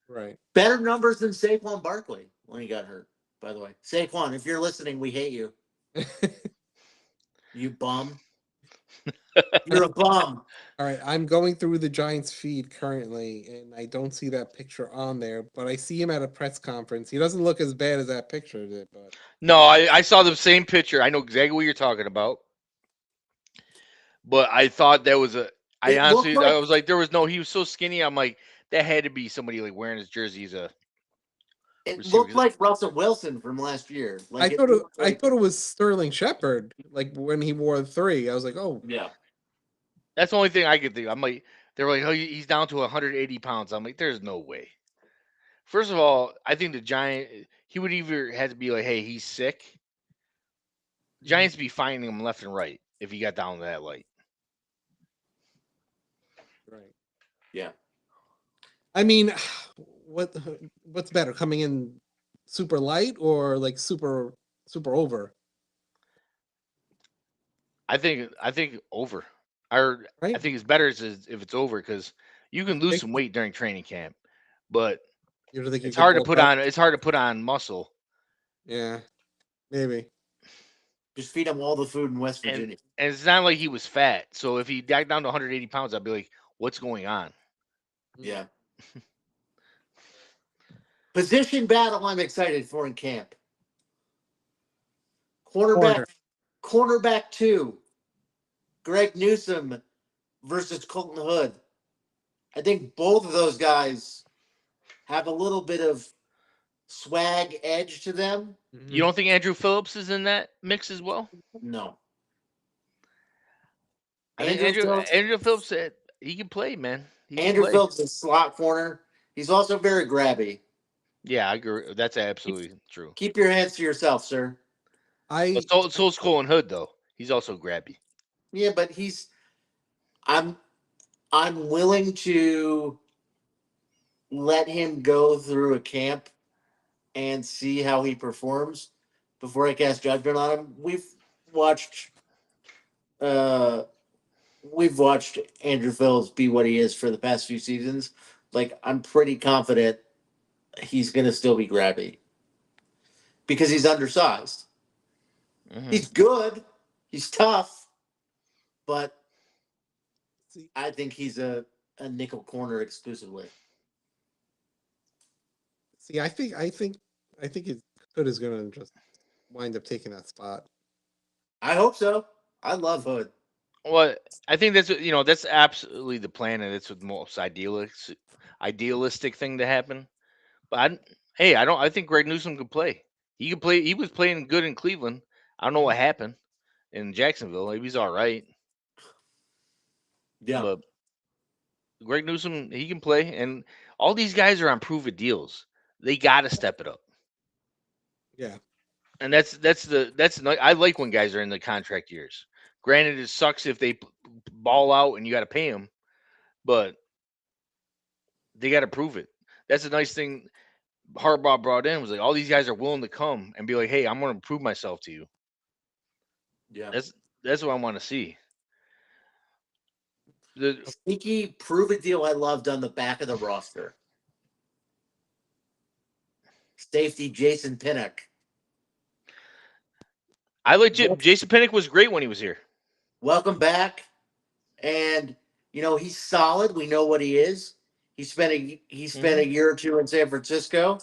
Right.
Better numbers than Saquon Barkley when he got hurt, by the way. Saquon, if you're listening, we hate you. You bum. You're a bum.
All right, I'm going through the Giants feed currently, and I don't see that picture on there, but I see him at a press conference. He doesn't look as bad as that picture did, but
No, I saw the same picture. I know exactly what you're talking about, but I thought that was a. I
It looked
honestly, I
like
was like, there was no. He was so skinny. I'm like, that had to be somebody like wearing his jersey as a
it
receiver.
looked like Russell Wilson from last year.
I
Like
thought it,
looked
I
like,
thought it was Sterling Shepard, like when he wore 3. I was like, oh,
yeah.
That's the only thing I could think. I'm like, they were like, oh, he's down to 180 pounds. I'm like, there's no way. First of all, I think the Giant, he would either have to be like, hey, he's sick. Giants be finding him left and right if he got down to that light.
right.
Yeah.
I mean, what's better, coming in super light or like super over,
I think over. Or I
right?
think it's better if it's over because you can lose
Think,
some weight during training camp, but
you don't think you
it's
could
hard to
bulk
put
up?
on. It's hard to put on muscle,
Yeah, maybe.
Just feed him all the food in West
and
Virginia.
and it's not like he was fat. So if he got down to 180 pounds, I'd be like, what's going on?
Yeah. Position battle I'm excited for in camp.
Corner.
Cornerback 2. Greg Newsome versus Colton Hood. I think both of those guys have a little bit of swag edge to them.
You don't think Andrew Phillips is in that mix as well?
No.
I think Andrew Phillips said he can play, man. He can
Andrew
play.
Phillips is slot corner. He's also very grabby.
Yeah, I agree. That's absolutely true.
Keep your hands to yourself, sir.
But so's Colin Hood though. He's also grabby.
Yeah, but I'm willing to let him go through a camp and see how he performs before I cast judgment on him. Watched we've watched Andrew Phillips be what he is for the past few seasons. Like, I'm pretty confident he's going to still be grabby because he's undersized.
Mm-hmm.
He's good. He's tough, but
See,
I think he's a nickel corner exclusively.
I think his Hood is gonna just wind up taking that spot.
I hope so. I love Hood.
Well, I think that's absolutely the plan, and it's the most idealistic thing to happen. But I think Greg Newsome could play. He could play. He was playing good in Cleveland. I don't know what happened in Jacksonville. Maybe he's all right,
Yeah.
but Greg Newsome, he can play, and all these guys are on prove it deals. They got to step it up.
Yeah.
And I like when guys are in the contract years. Granted, it sucks if they ball out and you got to pay them, but they got to prove it. That's a nice thing Harbaugh brought in was like all these guys are willing to come and be like, "Hey, I'm going to prove myself to you."
Yeah.
That's what I want to see.
Sneaky prove it deal I loved on the back of the roster. Safety Jason Pinnock.
I like Jason Pinnock was great when he was here.
Welcome back. And he's solid. We know what he is. He spent a year or two in San Francisco.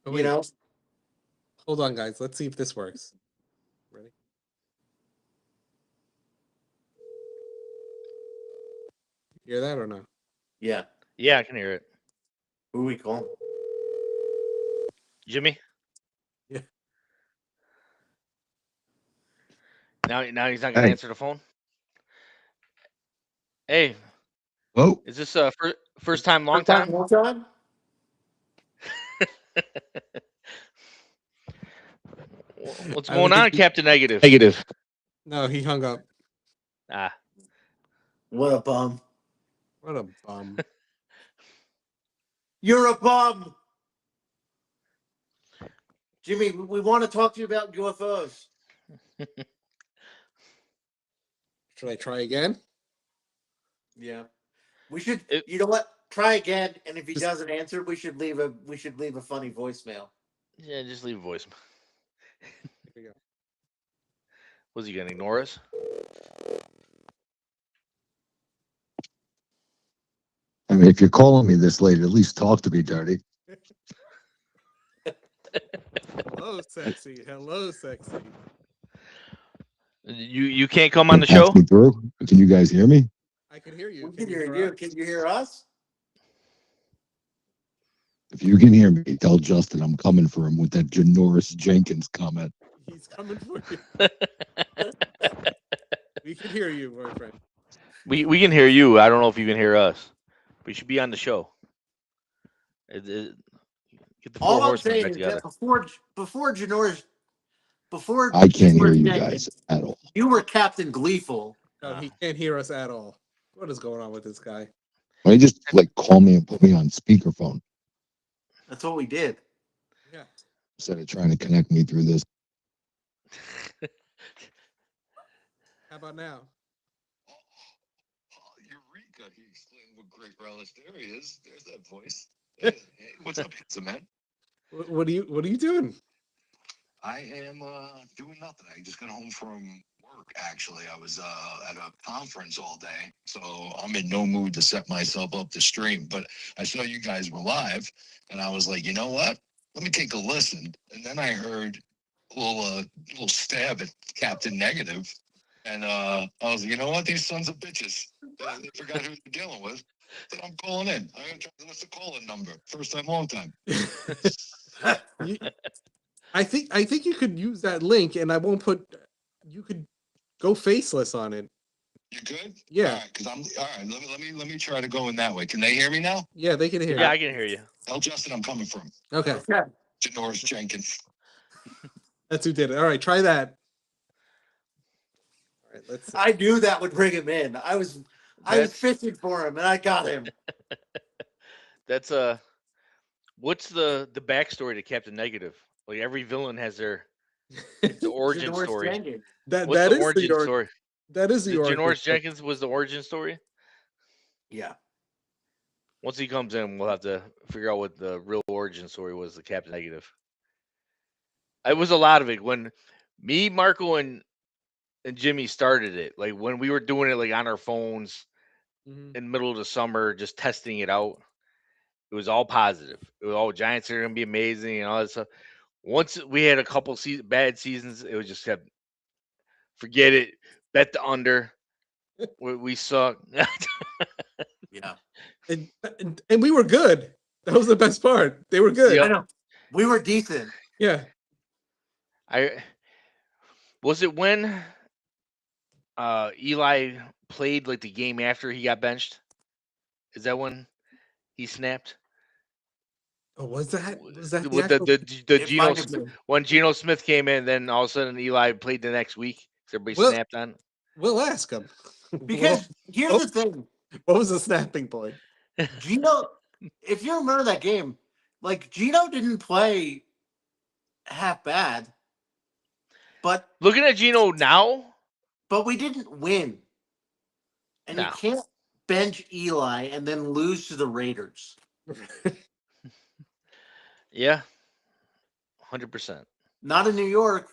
Oh, wait. Hold on, guys. Let's see if this works. Ready? Hear that or no?
Yeah.
Yeah, I can hear it.
Who we call?
Jimmy?
Yeah.
Now he's not going to answer the phone? Hey.
Hello?
Is this first time, long
time?
What's going on, Captain Negative?
No, he hung up.
Ah.
What a bum.
What a bum.
You're a bum. Jimmy, we want to talk to you about UFOs.
Should I try again?
Yeah. We should.
It-
You know what? Try again, and if he
Just-
doesn't answer, we should leave a funny voicemail.
Yeah, just leave a voice.
Here we go.
Was he gonna ignore us?
I mean, if you're calling me this late, at least talk to me, Dirty.
Hello, sexy. Hello, sexy.
You can't come on the
Patch
show.
me through. Can you guys hear me?
I can hear you.
We can hear you.
us?
Can you hear us?
If you can hear me, tell Justin I'm coming for him with that Janoris Jenkins comment.
He's coming for you. We can hear you, boyfriend.
We can hear you. I don't know if you can hear us. We should be on the show. Get the four
All I'm
horsemen
saying
back
is
together.
that before Janoris, before
I can't hear
Janoris
you
Jenkins,
guys at all.
you were Captain Gleeful.
No, he can't hear us at all. What is going on with this guy?
Why don't you just like call me and put me on speakerphone
That's what we did.
Yeah.
instead of trying to connect me through this?
How about now?
Eureka! He exclaimed with great relish. There he is. There's that voice. Hey, what's up, handsome man?
What are you doing?
I am doing nothing. I just got home from work. Actually, I was at a conference all day, so I'm in no mood to set myself up to stream. But I saw you guys were live, and I was like, you know what? Let me take a listen. And then I heard a little stab at Captain Negative, and I was like, you know what? These sons of bitches. They forgot who they're dealing with. So I'm calling in. I'm gonna try to list the call-in number. First time, long time.
You- I think you could use that link, and I won't put. You could go faceless on it.
You good?
Yeah.
All right, because I'm all right. Let me try to go in that way. Can they hear me now?
Yeah, they can hear.
Yeah,
you.
I can hear you.
Tell Justin I'm coming from.
Okay,
Okay.
Janoris Jenkins.
that's who did it. All right, try that. All right, let's see.
I knew that would bring him in. I was
That's
fishing for him, and I got him.
that's what's the backstory to Captain Negative? Like every villain has their the origin
Janoris
story.
Jenkins.
that
What's
that
the
is
origin
the
story?
that is the origin.
Janoris Jenkins was the origin story.
Yeah.
Once he comes in, we'll have to figure out what the real origin story was. The Captain Negative. It was a lot of it when me, Marco, and Jimmy started it. Like when we were doing it like on our phones
Mhm.
in the middle of the summer, just testing it out. It was all positive. It was all Giants are gonna be amazing and all that stuff. Once we had a couple bad seasons, it was just kept forget it. Bet the under. We suck.
Yeah.
And we were good. That was the best part. They were good.
Yep.
I know. We were decent.
Yeah.
Was it when Eli played like the game after he got benched? Is that when he snapped?
Oh, was that the
With
actual?
the
It
Geno
might have been.
when Geno Smith came in, then all of a sudden Eli played the next week. Everybody
Well-
snapped on.
We'll ask him.
Because here's the thing.
what was the snapping point?
Gino, if you remember that game, like Gino didn't play half bad, but
Looking at Geno now,
we didn't win. And
No.
you can't bench Eli and then lose to the Raiders.
yeah, 100%.
Not in New York.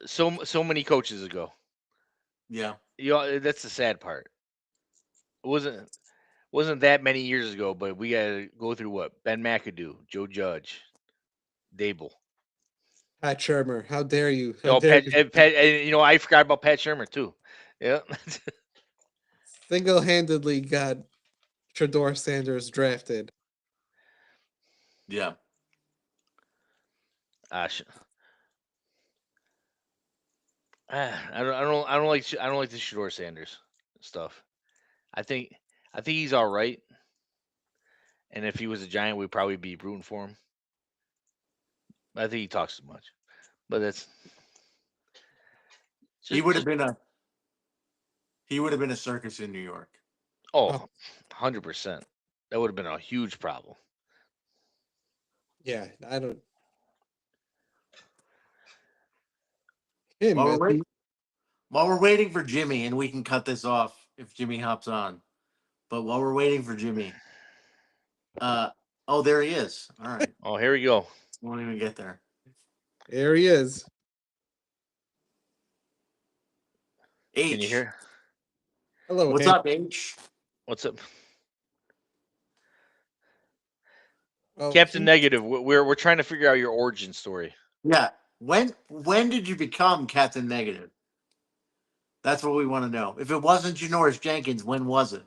So many coaches ago.
Yeah.
You know, that's the sad part. It wasn't that many years ago, but we got to go through what Ben McAdoo, Joe Judge, Dable.
Pat Shermer, how dare you?
You know, Pat, and, you know, I forgot about Pat Shermer too. Yeah.
Single-handedly got Shador Sanders drafted.
Yeah.
I don't like the Shador Sanders stuff. I think he's all right. And if he was a Giant, we'd probably be rooting for him. I think he talks too much. But that's
He would have been a circus in New York.
Oh, 100%. That would have been a huge problem.
Yeah, I don't. him.
While we're waiting for Jimmy, and we can cut this off if Jimmy hops on. But while we're waiting for Jimmy, oh, there he is. All right,
Oh, here we go.
won't even get there.
There he is.
H.
Can you hear?
Hello,
What's
Hank.
up, H?
What's up,
Well,
Captain Negative? We're trying to figure out your origin story.
Yeah. When did you become Captain Negative? That's what we want to know. If it wasn't Janoris Jenkins, when was it?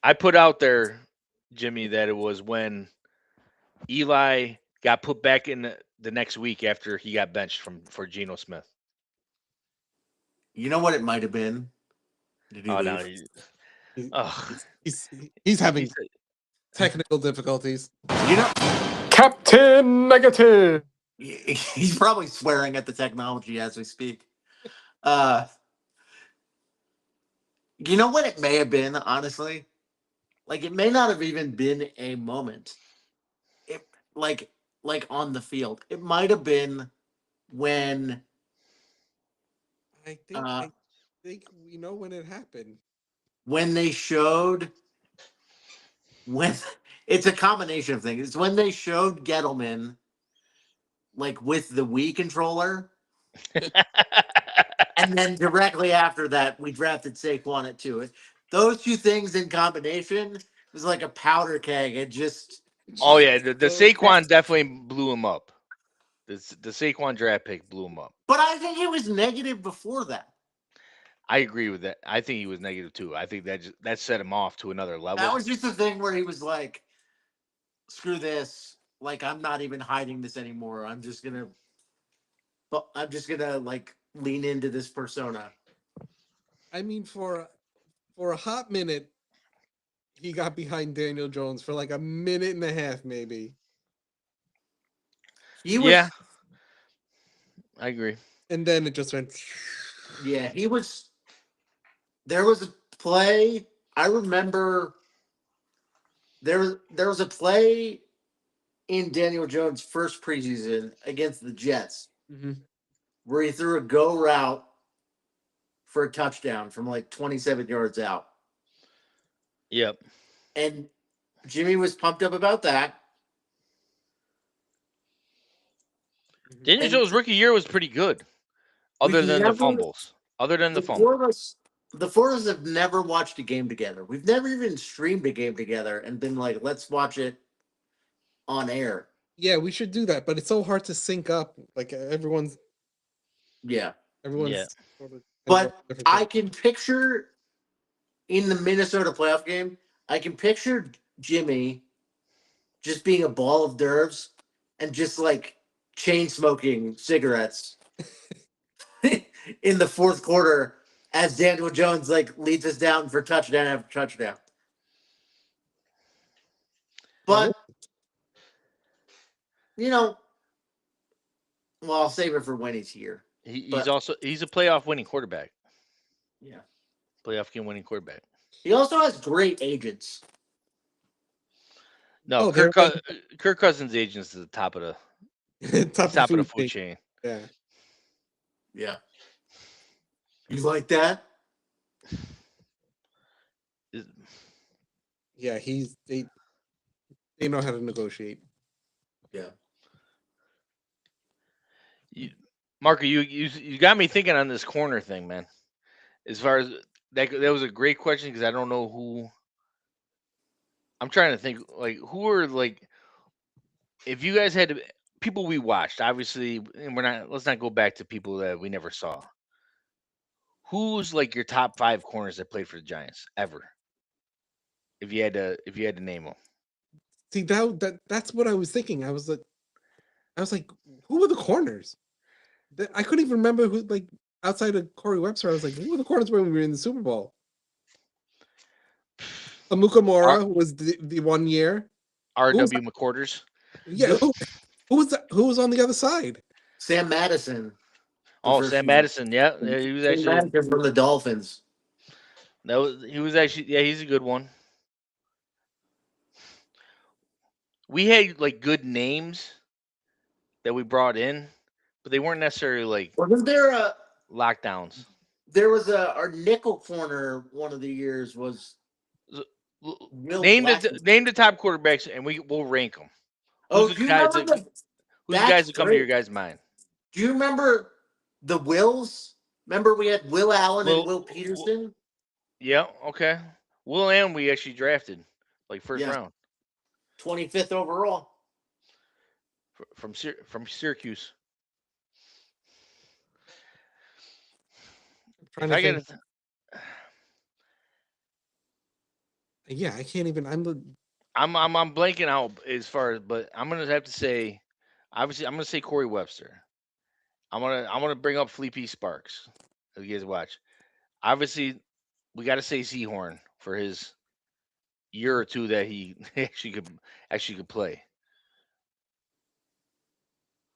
I put out there, Jimmy, that it was when Eli got put back in the next week after he got benched for Geno Smith.
You know what it might have been? Did he
Oh
leave?
no,
He-
ugh.
he's having
He's-
technical difficulties.
You know,
Captain Negative.
he's probably swearing at the technology as we speak. You know what it may have been, honestly? Like it may not have even been a moment. It like on the field. It might have been when
I think we know when it happened.
when they showed when it's a combination of things. It's when they showed Gettleman like with the Wii controller. And then directly after that, we drafted Saquon at 2. Those two things in combination was like a powder keg. It just
Oh yeah, the Saquon definitely blew him up. The Saquon draft pick blew him up.
But I think it was negative before that.
I agree with that. I think he was negative too. I think that set him off to another level.
That was just a thing where he was like, "Screw this! Like I'm not even hiding this anymore. I'm just gonna like lean into this persona."
I mean, for a hot minute, he got behind Daniel Jones for like a minute and a half, maybe.
He was,
Yeah, I agree.
And then it just went.
yeah, he was. There was a play. I remember there was a play in Daniel Jones' first preseason against the Jets where he threw a go route for a touchdown from like 27 yards out.
Yep.
And Jimmy was pumped up about that.
Daniel Jones' rookie year was pretty good, other than the fumbles. Other than the fumbles.
The four of us have never watched a game together. We've never even streamed a game together and been like, let's watch it on air.
Yeah, we should do that, but it's so hard to sync up. Like everyone's.
Yeah.
Sort of
but I can picture in the Minnesota playoff game, I can picture Jimmy just being a ball of nerves and just like chain smoking cigarettes in the fourth quarter as Daniel Jones like leads us down for touchdown after touchdown. But you know, well, I'll save it for when he's here.
He's a playoff winning quarterback.
Yeah.
Playoff game winning quarterback.
He also has great agents.
No, Kirk Cousins' agents is the top of the top of the food chain.
Yeah.
Yeah. You like that?
Yeah, they know how to negotiate.
Yeah.
Marco, you got me thinking on this corner thing, man. As far as that was a great question because I don't know who. I'm trying to think like who are like if you guys had people we watched, obviously, and let's not go back to people that we never saw. Who's like your top 5 corners that played for the Giants ever? If you had to name them.
See, that's what I was thinking. I was like, who were the corners? I couldn't even remember who, like, outside of Corey Webster. I was like, who were the corners when we were in the Super Bowl? Amukamura, who was the 1 year.
R.W. McQuarters.
Yeah, who was on the other side?
Sam Madison.
Oh, Sam Madison. Yeah, he was actually
from the Dolphins.
He was actually he's a good one. We had like good names that we brought in but they weren't necessarily like
Wasn't there a
lockdowns.
there was our nickel corner one of the years was Will
Name
Black.
the top quarterbacks, and we'll rank them.
Oh,
Who's
do
the
you
guys
remember
that who's the
that's
guys that come to your
great.
guys' mind?
Do you remember the Wills? Remember we had Will Allen and Will Peterson?
Yeah, okay. Will Allen we actually drafted like first round
25th overall.
from Syracuse.
Trying
If
to
I
think.
get
Yeah, I can't even.
I'm blanking out as far as, but I'm gonna have to say, obviously, I'm gonna say Corey Webster. I'm gonna bring up Felipe Sparks. As you guys watch, obviously, we got to say Seahorn for his year or two that he actually could play.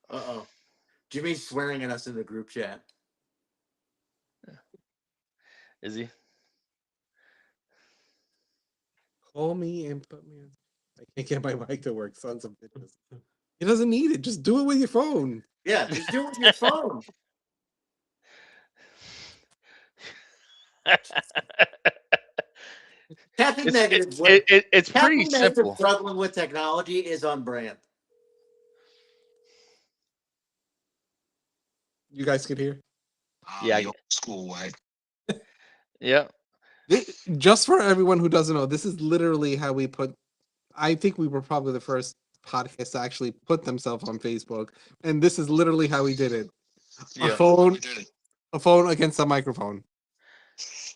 Uh-oh. Jimmy's swearing at us in the group chat.
Is he?
Call me and put me on. I can't get my mic to work. Sons of bitches. He doesn't need it. Just do it with your phone.
Yeah, just do it with your phone. Captain Negative.
It's pretty
Captain Negative
simple.
struggling with technology is on brand.
You guys can hear.
Yeah,
the old school way.
Yeah.
Just for everyone who doesn't know, this is literally how we put. I think we were probably the first podcast to actually put themselves on Facebook, and this is literally how we did it.
Yeah.
phone,
We did it.
a phone against a microphone.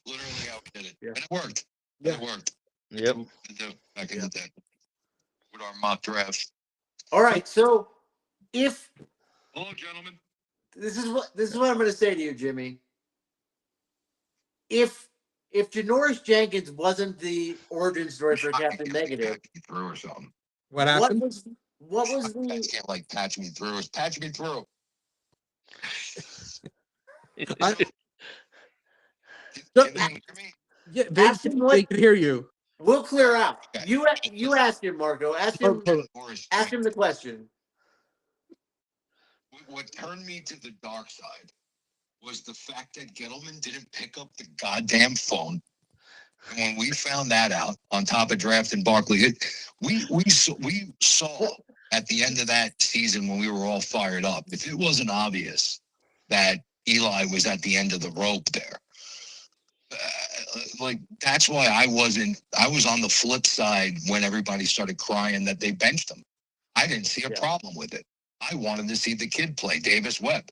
Literally how we did it.
Yeah.
And it worked.
Yeah.
It worked.
Yep.
Back in the day with our mock draft.
All right, so if
Hello, gentlemen.
this is what I'm going to say to you, Jimmy. If Janoris Jenkins wasn't the origin story for Captain Negative,
Patch me through or something.
What happened?
What was
You guys
the
can't like patch me through. It's patch me through.
I-
Can they hear me?
Yeah,
Ask him what-
they can hear you.
We'll clear out.
Okay.
You ask him, Marco. Ask him the question.
What turned me to the dark side was the fact that Gettleman didn't pick up the goddamn phone. And when we found that out, on top of drafting Barkley, we saw at the end of that season when we were all fired up, if it wasn't obvious that Eli was at the end of the rope there, like that's why I was on the flip side when everybody started crying that they benched him. I didn't see a problem with it. I wanted to see the kid play, Davis Webb.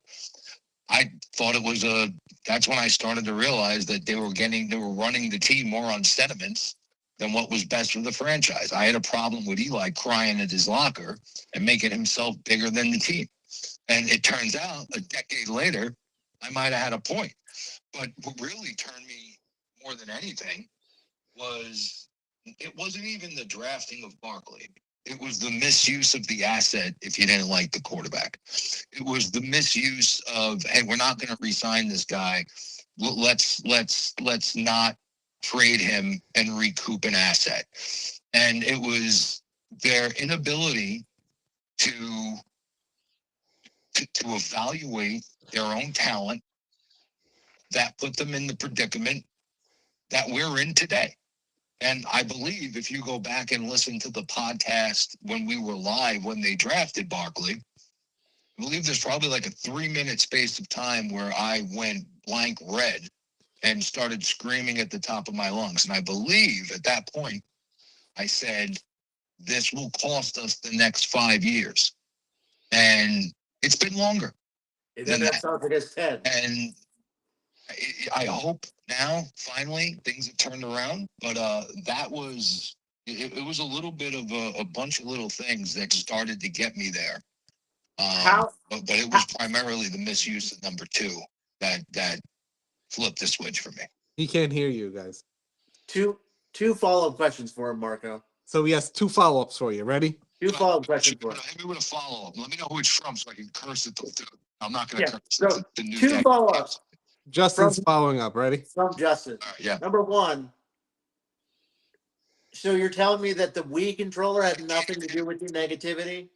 I thought it was that's when I started to realize that they were running the team more on sentiments than what was best for the franchise. I had a problem with Eli crying at his locker and making himself bigger than the team. And it turns out a decade later, I might have had a point. But what really turned me more than anything was it wasn't even the drafting of Barkley. It was the misuse of the asset if you didn't like the quarterback. It was the misuse of, hey, we're not going to re-sign this guy. Let's not trade him and recoup an asset. And it was their inability to evaluate their own talent that put them in the predicament that we're in today. And I believe if you go back and listen to the podcast when we were live, when they drafted Barkley, I believe there's probably like a 3-minute space of time where I went blank red and started screaming at the top of my lungs. And I believe at that point, I said, this will cost us the next 5 years. And it's been longer.
And then that sounds like it's 10.
And I hope now, finally, things have turned around. But that was, it was a little bit of a bunch of little things that started to get me there. But it was primarily the misuse of number 2 that flipped the switch for me.
He can't hear you guys.
Two follow-up questions for him, Marco.
So he has 2 follow-ups for you. Ready?
2 follow-up questions for him.
Hit me with a follow-up. Let me know who it's from so I can curse it. I'm not going to curse
So
the new
2 follow-ups.
Justin's following up. Ready?
From Justin.
Yeah.
Number 1. So you're telling me that the Wii controller had nothing to do with your negativity?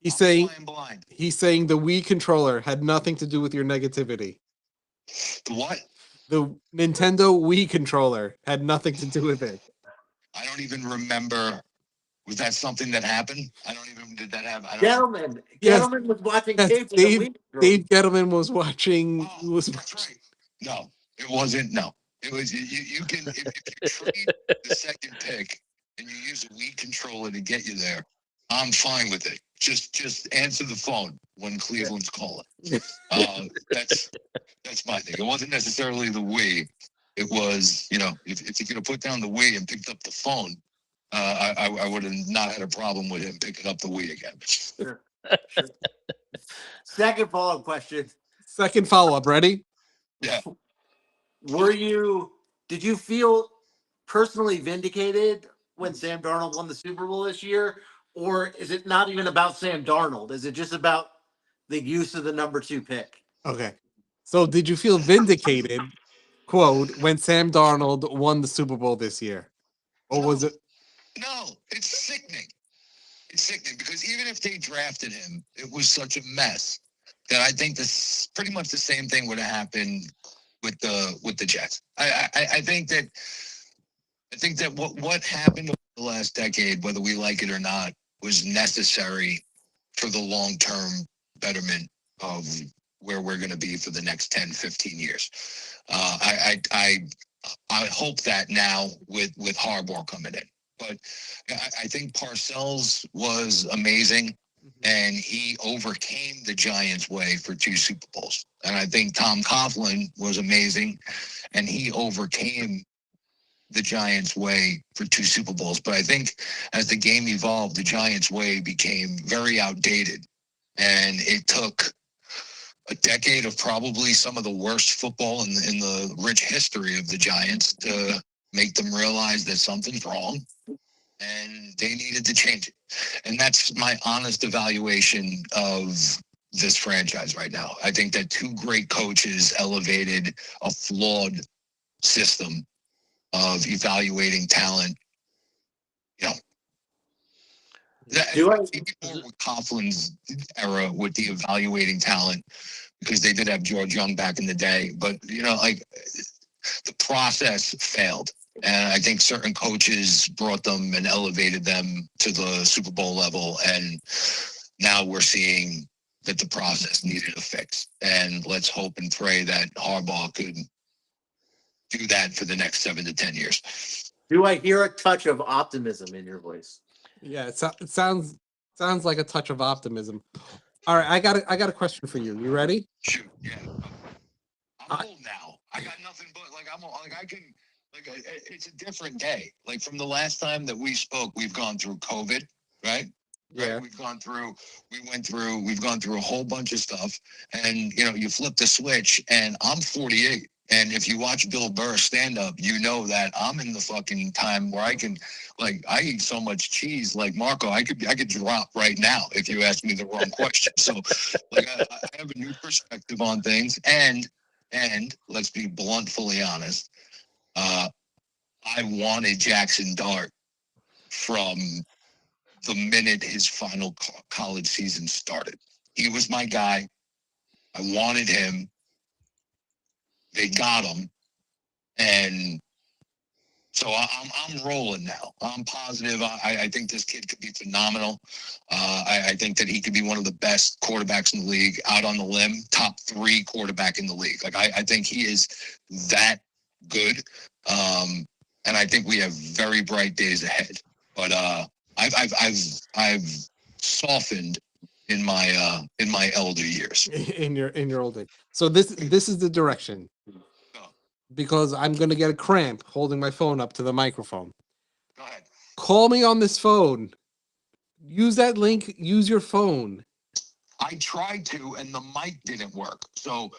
He's
I'm
saying
flying blind.
he's saying the Wii controller had nothing to do with your negativity.
The what?
The Nintendo Wii controller had nothing to do with it.
I don't even remember. Was that something that happened? I don't even. Did that happen? I don't.
Gentleman,
Yes.
gentleman was watching
Yes,
tape with
Dave,
the Wii.
Dave Gettleman was watching.
Oh,
Was
that's right. No, it wasn't. No, it was. You can if you trade the second pick and you use a Wii controller to get you there. I'm fine with it. Just answer the phone when Cleveland's calling. That's my thing. It wasn't necessarily the Wii. It was, if you could have put down the Wii and picked up the phone, I would have not had a problem with him picking up the Wii again.
Sure. Second follow-up question.
Second follow-up. Ready?
Yeah.
Did you feel personally vindicated when Sam Darnold won the Super Bowl this year? Or is it not even about Sam Darnold? Is it just about the use of the number 2 pick?
Okay. So did you feel vindicated, quote, when Sam Darnold won the Super Bowl this year? Or was it?
No, it's sickening. It's sickening because even if they drafted him, it was such a mess that I think this pretty much the same thing would have happened with the Jets. I think that what happened over the last decade, whether we like it or not, was necessary for the long-term betterment of where we're going to be for the next 10, 15 years. I hope that now with Harbaugh coming in. But I think Parcells was amazing, and he overcame the Giants' way for 2 Super Bowls. And I think Tom Coughlin was amazing, and he overcame the Giants' way for 2 Super Bowls. But I think as the game evolved, the Giants' way became very outdated, and it took a decade of probably some of the worst football in the rich history of the Giants to make them realize that something's wrong and they needed to change it. And that's my honest evaluation of this franchise right now. I think that 2 great coaches elevated a flawed system of evaluating talent. Even with Coughlin's era with the evaluating talent, because they did have George Young back in the day, but the process failed. And I think certain coaches brought them and elevated them to the Super Bowl level. And now we're seeing that the process needed a fix. And let's hope and pray that Harbaugh could do that for the next 7 to 10 years.
Do I hear a touch of optimism in your voice?
Yeah, it sounds like a touch of optimism. All right, I got a question for you. You ready?
Shoot, yeah. I'm old now. I got nothing but it's a different day. Like from the last time that we spoke, we've gone through COVID, right?
Yeah.
Right? We've gone through a whole bunch of stuff, and you flip the switch, and I'm 48. And if you watch Bill Burr stand up, you know that I'm in the fucking time where I can, I eat so much cheese, like Marco, I could drop right now if you ask me the wrong question. So, I have a new perspective on things, and let's be bluntly honest, I wanted Jackson Dart from the minute his final college season started. He was my guy. I wanted him. They got him, and so I'm rolling now. I'm positive. I think this kid could be phenomenal. I think that he could be one of the best quarterbacks in the league. Out on the limb, top 3 quarterback in the league. I think he is that good, and I think we have very bright days ahead. But I've softened in my elder years.
In your old age. So this is the direction. Because I'm gonna get a cramp holding my phone up to the microphone.
Go ahead.
Call me on this phone. Use that link. Use your phone.
I tried to, and the mic didn't work. So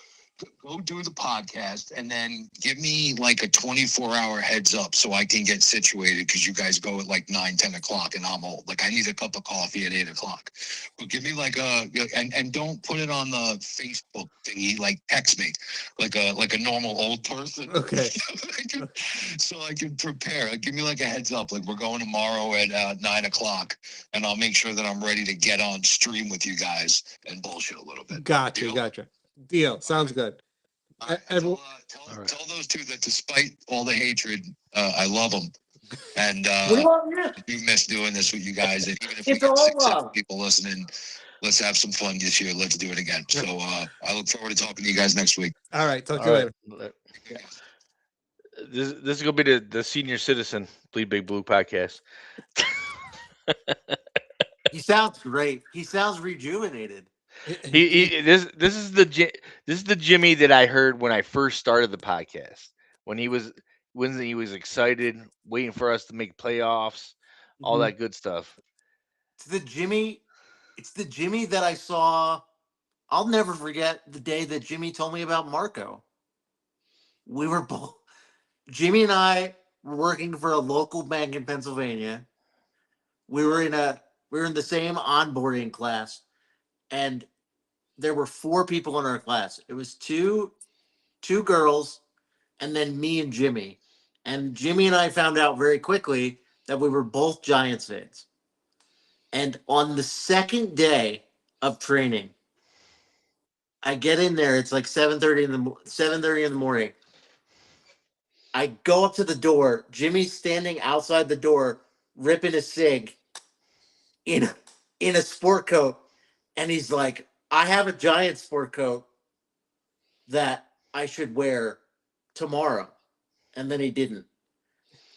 go do the podcast and then give me like a 24-hour heads up so I can get situated, because you guys go at like 9-10 o'clock and I'm old. Like I need a cup of coffee at 8 o'clock. But give me like and don't put it on the Facebook thingy. Like text me like a normal old person.
Okay.
So I can prepare. Give me like a heads up. Like we're going tomorrow at 9 o'clock, and I'll make sure that I'm ready to get on stream with you guys and bullshit a little bit.
Gotcha. Deal. Sounds good.
All right, tell those two that despite all the hatred, I love them, and I do miss doing this with you guys. And even if we
It's
get
all
6, 7
love.
people listening, let's have some fun this year. Let's do it again. So I look forward to talking to you guys next week.
All right. Talk to you later.
This is gonna be the senior citizen Bleed Big Blue podcast.
He sounds great. He sounds rejuvenated.
This is the Jimmy that I heard when I first started the podcast. When he was excited, waiting for us to make playoffs, all that good stuff.
It's the Jimmy that I saw. I'll never forget the day that Jimmy told me about Marco. We were both, Jimmy and I were working for a local bank in Pennsylvania. We were in the same onboarding class, and there were 4 people in our class. It was two girls, and then me and Jimmy. And Jimmy and I found out very quickly that we were both Giants fans. And on the second day of training, I get in there. It's like 7:30 in the morning. I go up to the door. Jimmy's standing outside the door, ripping a cig in a sport coat, and he's like, "I have a Giant sport coat that I should wear tomorrow," and then he didn't.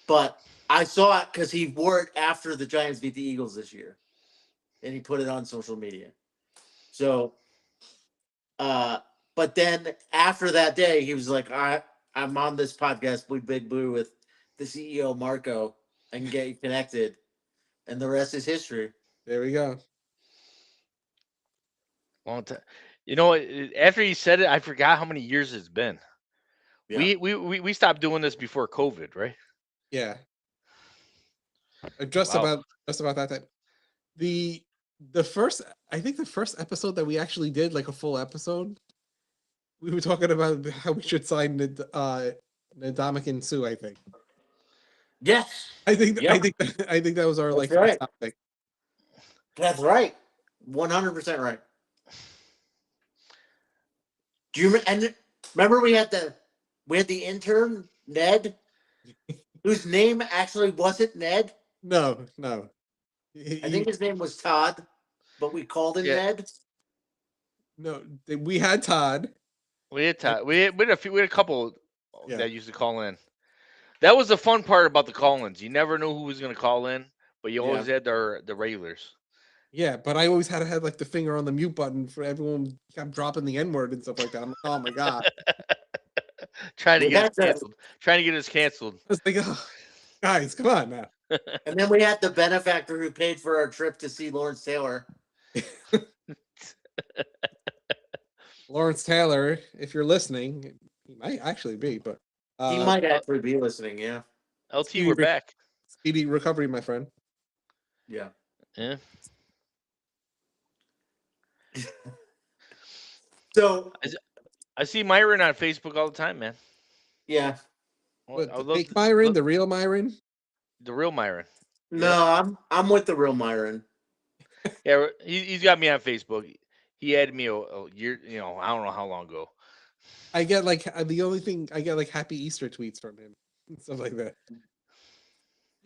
But I saw it because he wore it after the Giants beat the Eagles this year, and he put it on social media. So, but then after that day, he was like, I'm on this podcast, Blue Big Blue, with the CEO, Marco. I can get you connected. And the rest is history.
There we go.
Long time. You know, after he said it, I forgot how many years it's been.
Yeah.
We stopped doing this before COVID, right?
Yeah. Just about that time. The first, I think the first episode that we actually did, like a full episode, we were talking about how we should sign Ndamukong Suh, I think.
Yes.
I think
Yep.
I think that was our
That's
like
right.
topic.
That's right. 100% right. Do you remember we had the intern, Ned, whose name actually wasn't Ned?
No.
I think his name was Todd, but we called him Ned.
No, we had Todd.
We had Todd. We had a couple
Yeah.
that used to call in. That was the fun part about the call-ins. You never knew who was going to call in, but you always had the regulars.
Yeah, but I always had to have like the finger on the mute button for everyone kept dropping the N-word and stuff like that. I'm like, oh my god.
Trying to get us canceled.
I was like, oh, guys, come on now.
And then we had the benefactor who paid for our trip to see Lawrence Taylor.
Lawrence Taylor, if you're listening, he might actually be, but
he might actually be listening, yeah.
LT, we're back.
Speedy recovery, my friend.
Yeah.
Yeah.
So
I see Myron on Facebook all the time, man.
Yeah.
Well, the fake Myron, the real Myron?
The real Myron.
No, I'm with the real Myron.
Yeah, he's got me on Facebook. He added me a year, I don't know how long ago.
I get like the only thing I get like Happy Easter tweets from him and stuff like that.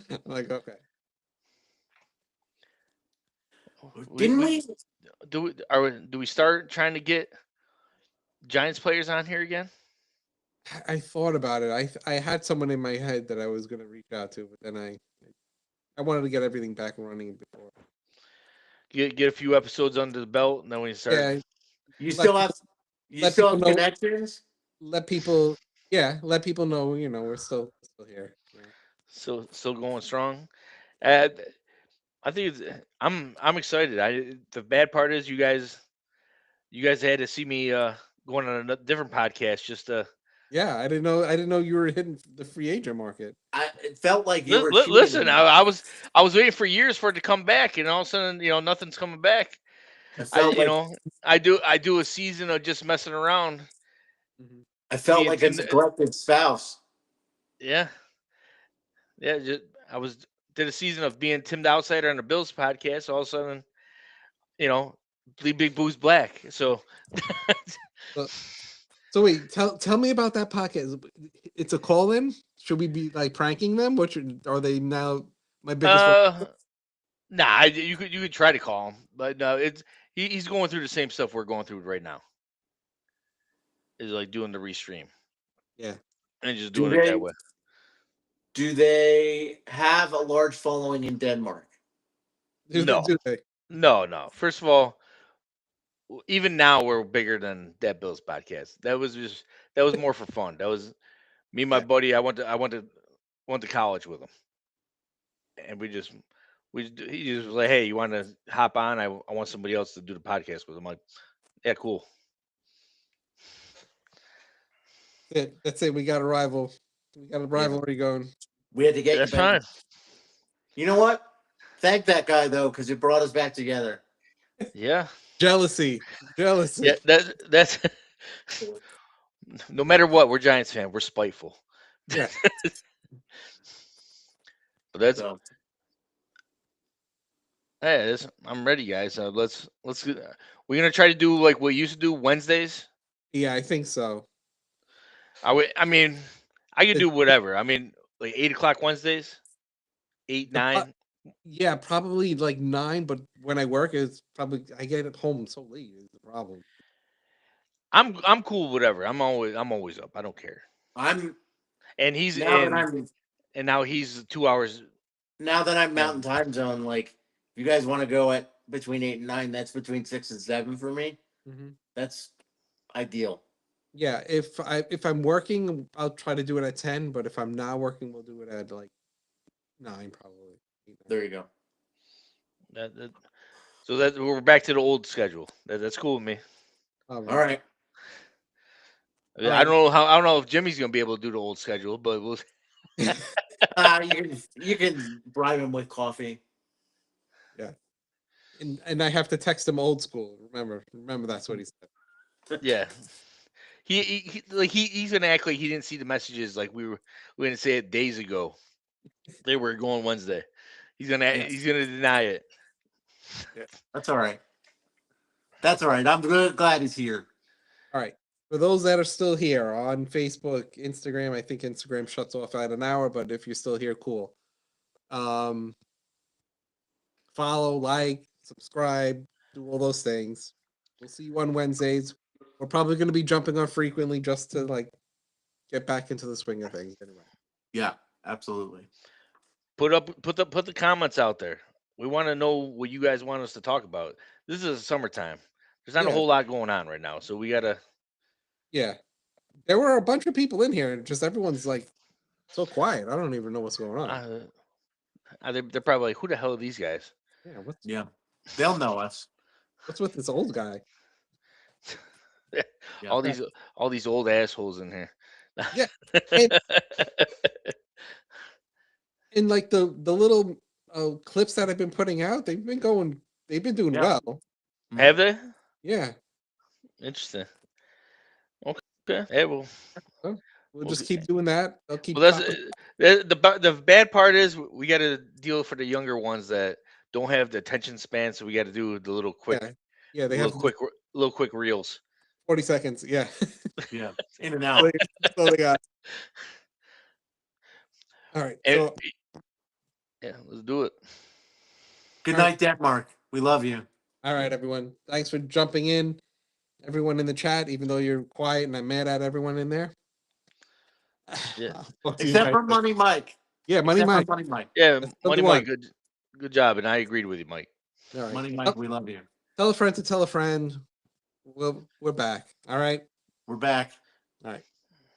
I'm like, okay.
Didn't we?
Do we start trying to get Giants players on here again?
I thought about it. I had someone in my head that I was going to reach out to, but then I wanted to get everything back running before.
Get a few episodes under the belt, and then we start.
Yeah,
you still have connections.
Let people know. We're still here. Yeah.
Still going strong. I think I'm excited. The bad part is you guys had to see me going on a different podcast. Just
Yeah, I didn't know you were hitting the free agent market.
It felt like you were
listen.
cheating.
I was waiting for years for it to come back, and all of a sudden, nothing's coming back.
It felt like
I do a season of just messing around.
Mhm.
I felt
being
like a
Tim-
neglected spouse.
Yeah, yeah. I did a season of being Tim the Outsider on the Bills podcast. All of a sudden, Bleed Big Boo's black. So
So wait, tell me about that podcast. It's a call in. Should we be like pranking them? Are they now my biggest?
nah, you could try to call him, but no, he's going through the same stuff we're going through right now. Is like doing the restream
Yeah.
and just doing it that way.
Do they have a large following in Denmark?
No.
Do they?
No. First of all, even now we're bigger than that Bills podcast. That was more for fun. That was me and my buddy. I went to college with him, and he just was like, "Hey, you want to hop on? I want somebody else to do the podcast with him." I'm like, yeah, cool.
That's it. We got a rival. We got a rivalry going.
We had to get
That's
you back.
fine.
You know what? Thank that guy though, because it brought us back together.
Yeah.
Jealousy.
Yeah. That's no matter what. We're Giants fan. We're spiteful.
Yeah.
But that's
So,
hey. I'm ready, guys. Let's we're gonna try to do like what we used to do Wednesdays.
Yeah, I think so.
I mean, I could do whatever. I mean, like 8 o'clock Wednesdays, 8, 9.
Yeah, probably like 9. But when I work, it's probably I get it home so late. Is the problem.
I'm cool with whatever. I'm always up. I don't care.
I'm
And he's
now that
in,
I'm
and now he's 2 hours.
now that I'm Mountain Time Zone. Like, if you guys want to go at between 8 and 9, that's between 6 and 7 for me.
Mm-hmm.
That's ideal.
Yeah, if I'm working, I'll try to do it at 10. But if I'm not working, we'll do it at like 9 probably.
There you go.
So that we're back to the old schedule. That's cool with me.
All right.
I don't know if Jimmy's gonna be able to do the old schedule, but we'll.
You can bribe him with coffee.
Yeah, and I have to text him old school. Remember that's what he said.
Yeah, he's gonna act like he didn't see the messages like we gonna say it days ago. They were going Wednesday. He's gonna deny it.
Yeah. That's all right. That's all right. I'm really glad he's here.
All right. For those that are still here on Facebook, Instagram, I think Instagram shuts off at an hour, but if you're still here, cool. Follow, like, subscribe, do all those things. We'll see you on Wednesdays. We're probably going to be jumping on frequently just to like get back into the swing of things anyway.
Yeah, absolutely.
Put the comments out there. We want to know what you guys want us to talk about. This is summertime. There's not a whole lot going on right now, so we gotta.
Yeah, there were a bunch of people in here, and just everyone's like so quiet. I don't even know what's going on.
They're probably like, who the hell are these guys?
Yeah,
They'll know us.
What's with this old guy?
All these old assholes in here.
Yeah, and like the little clips that I've been putting out, they've been doing well.
Have they?
Yeah.
Interesting. Okay. Yeah,
we'll just keep doing that. I'll keep.
Well, the bad part is we got to deal for the younger ones that don't have the attention span, so we got to do the little quick.
Yeah, they have
quick reels.
40 seconds. Yeah.
Yeah. In and out.
That's all they got. All right. So,
yeah, let's do it.
Good night, Denmark. We love you.
All right, everyone. Thanks for jumping in. Everyone in the chat, even though you're quiet and I'm mad at everyone in there.
Yeah.
Except for Money Mike.
Yeah, Money Mike.
Yeah, Money Mike. Good job, and I agreed with you, Mike.
All right.
Money Mike, we love you.
Tell a friend to tell a friend. We're back. All right.
We're back.
All right.